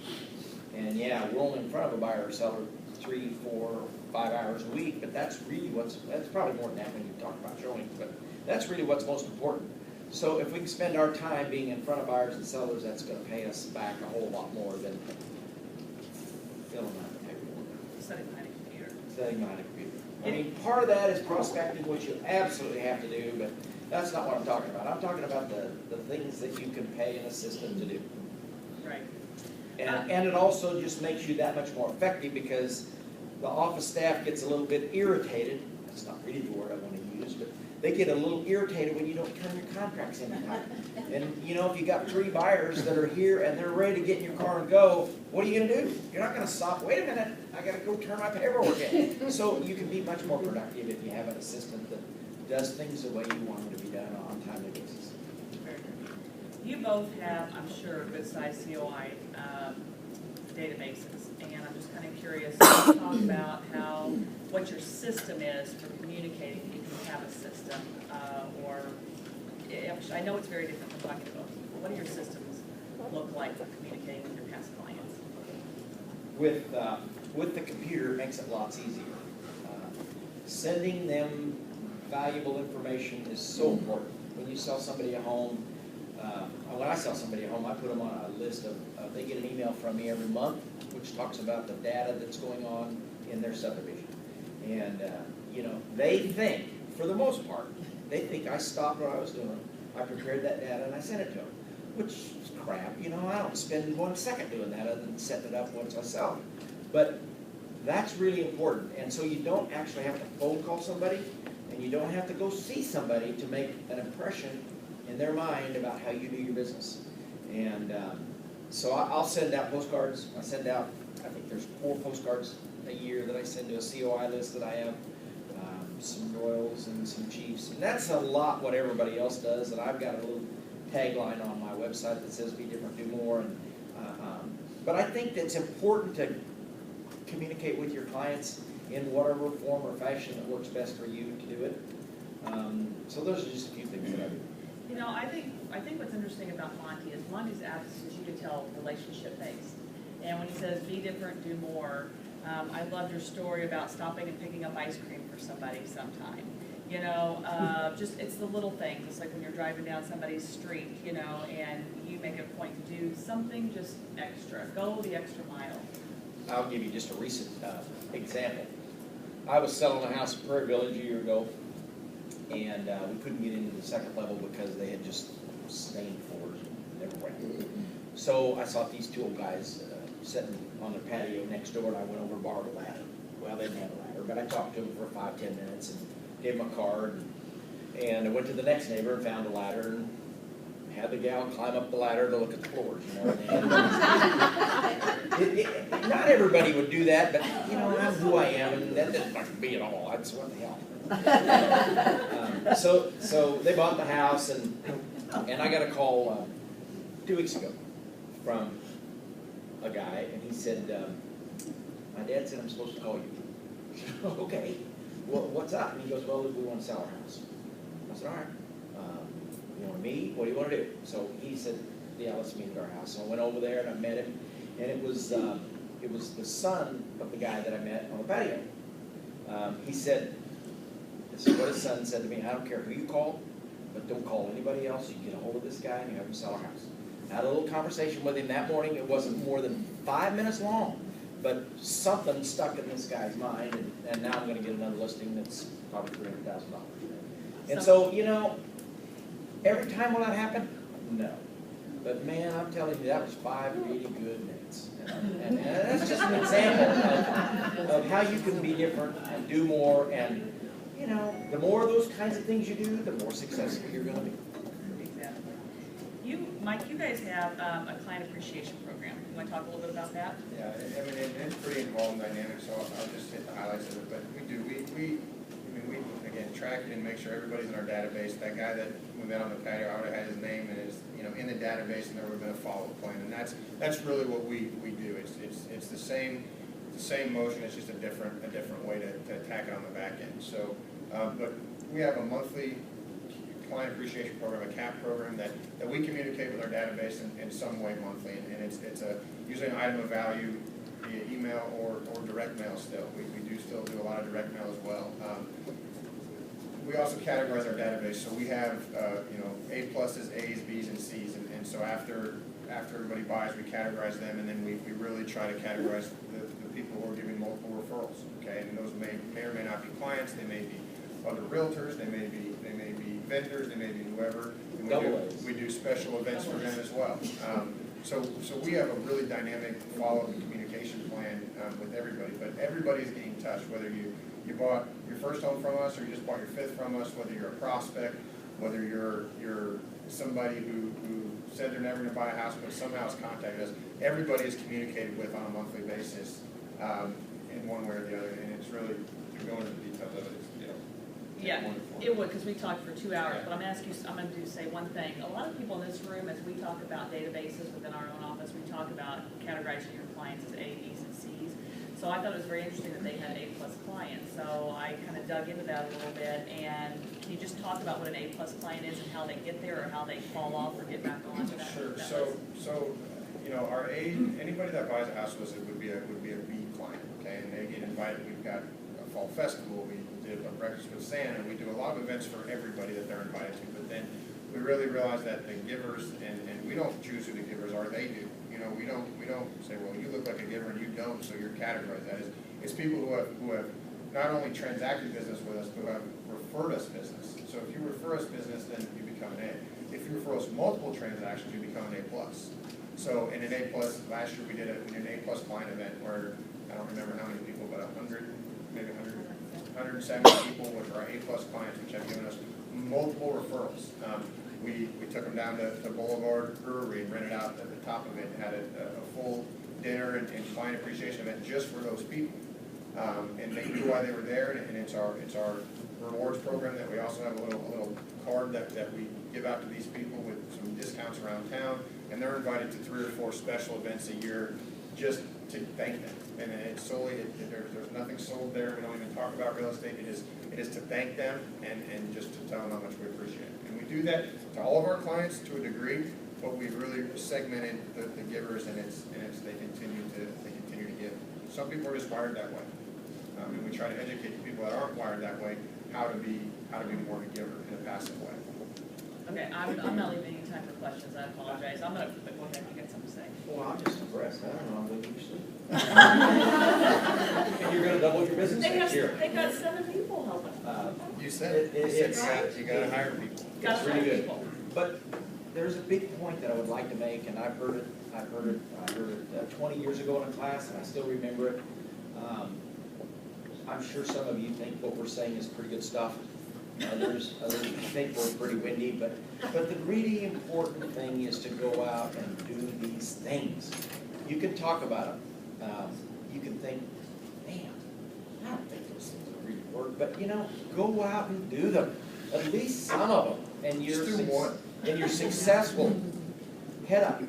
And yeah, we're only in front of a buyer or seller 3, 4, 5 hours a week, but that's probably more than that when you talk about showing, but that's really what's most important. So if we can spend our time being in front of buyers and sellers, that's gonna pay us back a whole lot more than filling out the paperwork, Sitting behind a computer. sitting behind a computer. I mean, part of that is prospecting, which you absolutely have to do, but that's not what I'm talking about. I'm talking about the things that you can pay an assistant to do. Right. And it also just makes you that much more effective because the office staff gets a little bit irritated. That's not really the word I want to use, but they get a little irritated when you don't turn your contracts in on time. And you know, if you got 3 buyers that are here and they're ready to get in your car and go, what are you gonna do? You're not gonna stop, wait a minute, I gotta go turn my paperwork in. So you can be much more productive if you have an assistant that does things the way you want them to be done on a timely basis. Very good. You both have, I'm sure, good-sized COI databases, and I'm just kind of curious to talk about what your system is for communicating, if you have a system, or, I know it's very different from talking about people. What do your systems look like for communicating with your past clients? With the computer, it makes it lots easier. Sending them valuable information is so important. When you sell somebody a home, when I sell somebody a home, I put them on a list of, they get an email from me every month, which talks about the data that's going on in their subdivision. And, you know, they think, for the most part, they think I stopped what I was doing, I prepared that data and I sent it to them, which is crap. You know, I don't spend 1 second doing that other than setting it up once I sell it. But that's really important. And so you don't actually have to phone call somebody, and you don't have to go see somebody to make an impression in their mind about how you do your business. And so I'll send out postcards. I send out, I think there's 4 postcards a year that I send to a COI list that I have, some Royals and some Chiefs. And that's a lot what everybody else does. And I've got a little tagline on my website that says be different, do more. And, but I think it's important to communicate with your clients in whatever form or fashion that works best for you to do it. So those are just a few things that I do. You know, I think what's interesting about Monte is Monte's apps, as you can tell, relationship based. And when he says be different, do more, I loved your story about stopping and picking up ice cream for somebody sometime. You know, just it's the little things. It's like when you're driving down somebody's street, you know, and you make a point to do something just extra. Go the extra mile. I'll give you just a recent example. I was selling a house in Prairie Village a year ago, and we couldn't get into the second level because they had just stained floors and everywhere. So I saw these 2 old guys sitting on their patio next door, and I went over and borrowed a ladder. Well, they didn't have a ladder, but I talked to them for 5-10 minutes and gave them a card. And I went to the next neighbor and found a ladder and had the gal climb up the ladder to look at the floors, you know. And not everybody would do that, but, you know, I'm who I am, and that didn't like me at all. That's what the hell. So they bought the house, and I got a call 2 weeks ago from a guy, and he said, my dad said I'm supposed to call you. Okay, well, what's up? And he goes, well, we want to sell our house. I said, all right. You want to meet? What do you want to do? So he said, yeah, let's meet at our house. So I went over there and I met him, and it was the son of the guy that I met on the patio. He said, this is what his son said to me, I don't care who you call, but don't call anybody else. You get a hold of this guy and you have him sell our house. I had a little conversation with him that morning. It wasn't more than 5 minutes long, but something stuck in this guy's mind, and now I'm going to get another listing that's probably $300,000. And so, you know, every time will that happen? No. But man, I'm telling you, that was 5 really good minutes. And that's just an example of how you can be different and do more. And, you know, the more of those kinds of things you do, the more successful you're going to be. Exactly. Mike, you guys have a client appreciation program. You want to talk a little bit about that? Yeah, I mean, it's pretty involved and dynamic, so I'll just hit the highlights of it. But we again, track it and make sure everybody's in our database. That guy that we met on the patio, I would have had his name and his, you know, in the database, and there would have been a follow-up plan. And that's really what we do. It's the same motion. It's just a different way to attack it on the back end. So, but we have a monthly client appreciation program, a CAP program that we communicate with our database in some way monthly, and it's usually an item of value via email or direct mail still. We do still do a lot of direct mail as well. We also categorize our database, so we have, A pluses, A's, B's, and C's, and so after everybody buys, we categorize them, and then we really try to categorize the people who are giving multiple referrals, okay? And those may or may not be clients, they may be other realtors, they may be vendors, they may be whoever. And we do special events for them as well. So we have a really dynamic follow-up and communication plan with everybody, but everybody's getting touched, whether you bought your first home from us or you just bought your fifth from us, whether you're a prospect, whether you're somebody who said they're never going to buy a house but somehow has contacted us. Everybody is communicated with on a monthly basis in one way or the other, and it's really, to go into the details of it, Yeah, it would, because we talked for 2 hours, but I'm going to say one thing. A lot of people in this room, as we talk about databases within our own office, we talk about categorizing your clients as A, B's, and C's. So I thought it was very interesting that they had A-plus clients. So I kind of dug into that a little bit, and can you just talk about what an A-plus client is and how they get there, or how they fall off or get back on to that? Sure. that So our A, anybody that buys a house with us would be a B client, okay? And they get invited. We've got a fall festival. We did a breakfast with Santa. We do a lot of events for everybody that they're invited to. But then we really realize that the givers, and we don't choose who the givers are. They do. We don't say, well, you look like a giver and you don't, so you're categorized. That is, it's people who have not only transacted business with us, but who have referred us business. So if you refer us business, then you become an A. If you refer us multiple transactions, you become an A plus. So in an A plus, last year we did an A plus client event where, I don't remember how many people, but 100, maybe 170 people, which are A plus clients, which have given us multiple referrals. We took them down to Boulevard Brewery and rented out at the top of it, and had a full dinner and client appreciation event just for those people. And they knew why they were there, and it's our rewards program that we also have a little card that we give out to these people with some discounts around town, and they're invited to 3 or 4 special events a year just to thank them. And it's solely, there's nothing sold there. We don't even talk about real estate. It is to thank them and just to tell them how much we appreciate it. And we do that to all of our clients to a degree, but we've really segmented the givers, and they continue to give. Some people are just wired that way, and we try to educate the people that aren't wired that way how to be more of a giver in a passive way. Okay, I'm not leaving any time for questions. I apologize. I'm going to go ahead. You got something to say. Well, I'm just impressed. I don't know, I'm going to sleep. And you're going to double your business next year. They've got 7 people helping. You said you got to hire people. Got really good. people. But there's a big point that I would like to make, and I've heard it 20 years ago in a class, and I still remember it. I'm sure some of you think what we're saying is pretty good stuff. Others think we're pretty windy, but the really important thing is to go out and do these things. You can talk about them. You can think, man, I don't think those things will really work, but go out and do them. At least some of them. And you're Just do one. And you're successful. Head up.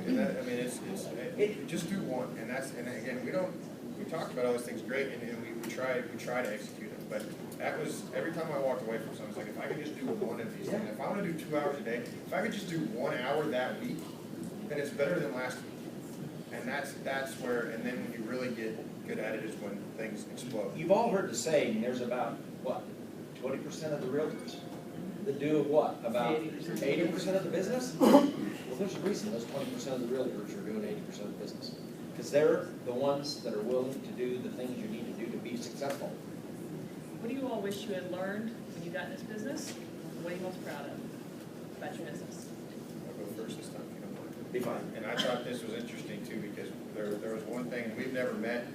And that, I mean, just do one, and again, we talked about all those things great, and we try to execute them, but that was, every time I walked away from something, it's like, if I could just do one of these things, if I want to do 2 hours a day, if I could just do 1 hour that week, then it's better than last week. And that's where, and then when you really get good at it is when things explode. You've all heard the saying, there's about, 20% of the realtors that do what? About 80% of the business? Well, there's a reason those 20% of the realtors are doing 80% of the business. Because they're the ones that are willing to do the things you need to do to be successful. What do you all wish you had learned when you got in this business? What are you most proud of about your business? I'll go first this time, if you don't mind. Be fine. And I thought this was interesting too, because there was one thing, and we've never met,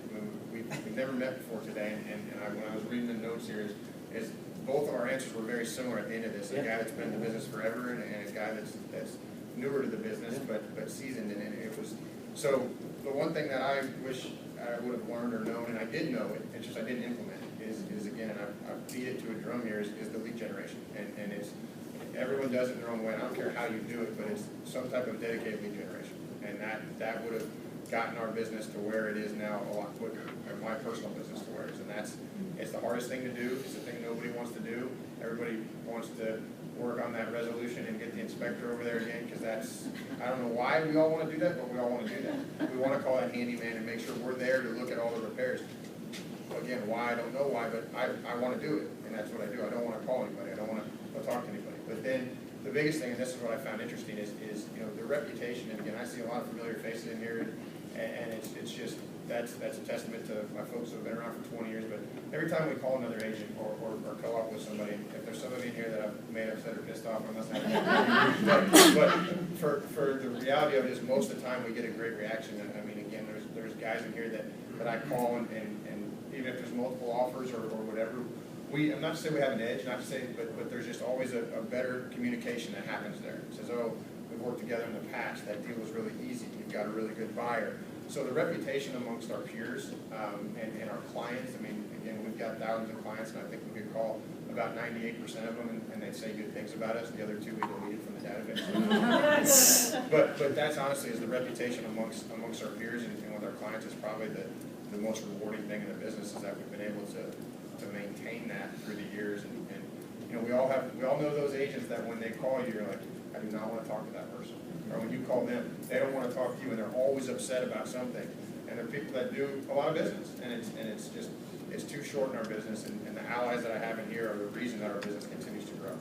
we've never met before today, and when I was reading the notes here, is both of our answers were very similar at the end of this. A guy that's been in the business forever, and a guy that's newer to the business, but seasoned in it. It was, so the one thing that I wish I would have learned or known, and I did know it, it's just I didn't implement it, is again, and I beat it to a drum here, is the lead generation. And it's, everyone does it in their own way, and I don't care how you do it, but it's some type of dedicated lead generation. And that would have gotten our business to where it is now a lot quicker, or my personal business to where it is. And it's the hardest thing to do. It's the thing nobody wants to do. Everybody wants to work on that resolution and get the inspector over there again, because that's, I don't know why we all want to do that, but we all want to do that. We want to call that handyman and make sure we're there to look at all the repairs. Again, why, I don't know why, but I want to do it, and that's what I do. I don't want to call anybody, I don't want to go talk to anybody. But then, the biggest thing, and this is what I found interesting, is you know, the reputation, and again, I see a lot of familiar faces in here, and it's just, that's a testament to my folks who have been around for 20 years, but every time we call another agent or co-op with somebody, if there's somebody in here that I've made upset or pissed off, I'm not saying but for the reality of it is most of the time we get a great reaction. And I mean, again, there's guys in here that I call and even if there's multiple offers or whatever, I'm not to say we have an edge, not to say, but there's just always a better communication that happens there. It says, oh, we've worked together in the past, that deal was really easy, you've got a really good buyer. So the reputation amongst our peers and our clients, I mean, again, we've got thousands of clients, and I think we could call about 98% of them, and they say good things about us. The other two we deleted from the database. but that's honestly is the reputation amongst our peers and with our clients is probably the most rewarding thing in the business, is that we've been able to maintain that through the years. And you know, we all know those agents that when they call you, you're like, I do not want to talk to that person. Or when you call them, they don't want to talk to you, and they're always upset about something. And they're people that do a lot of business, and it's too short in our business. And the allies that I have in here are the reason that our business continues to grow,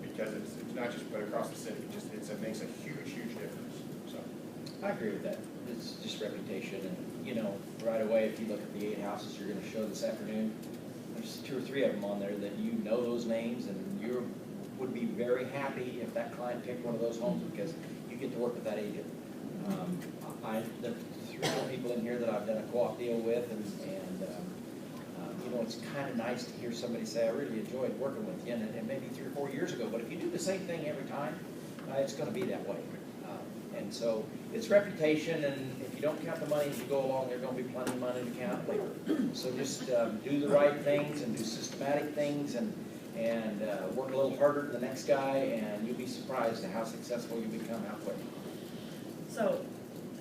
because it's not just but across the city. It makes a huge difference. So I agree with that. It's just reputation, and you know, right away, if you look at the 8 houses you're going to show this afternoon, there's 2 or 3 of them on there that you know those names, and you would be very happy if that client picked one of those homes because you get to work with that agent. There are 3 people in here that I've done a co-op deal with, and you know, it's kind of nice to hear somebody say, I really enjoyed working with you, and maybe 3 or 4 years ago, but if you do the same thing every time, it's going to be that way. And so it's reputation, and if you don't count the money as you go along, there's going to be plenty of money to count later. So just do the right things and do systematic things, and work a little harder than the next guy, and you'll be surprised at how successful you become how quick. So,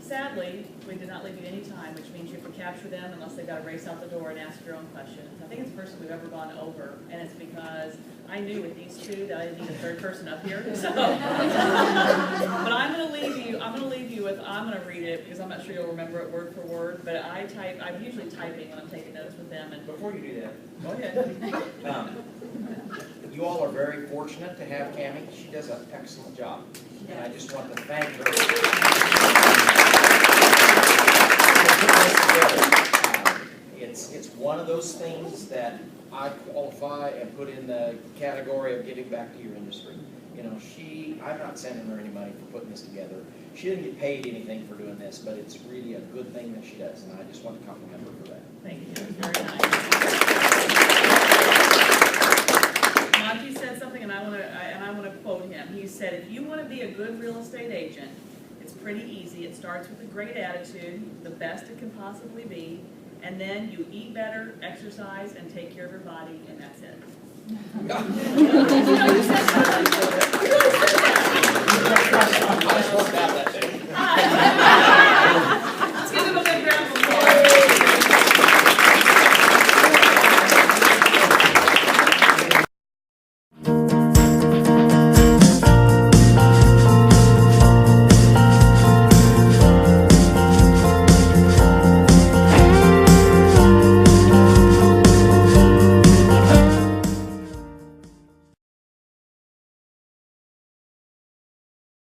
sadly, we did not leave you any time, which means you have to capture them unless they've got to race out the door and ask your own questions. I think it's the first time we've ever gone over, and it's because I knew with these 2 that I didn't need a 3rd person up here. So, but I'm going to leave you with, I'm going to read it because I'm not sure you'll remember it word for word. But I'm usually typing when I'm taking notes with them. And Before you do that, go ahead. You all are very fortunate to have Cammie. She does an excellent job, and I just want to thank her. It's one of those things that I qualify and put in the category of giving back to your industry. You know, I'm not sending her any money for putting this together. She didn't get paid anything for doing this, but it's really a good thing that she does, and I just want to compliment her for that. Thank you. Very nice. Monte said something, and I want to quote him. He said, "If you want to be a good real estate agent, it's pretty easy. It starts with a great attitude, the best it can possibly be, and then you eat better, exercise, and take care of your body, and that's it."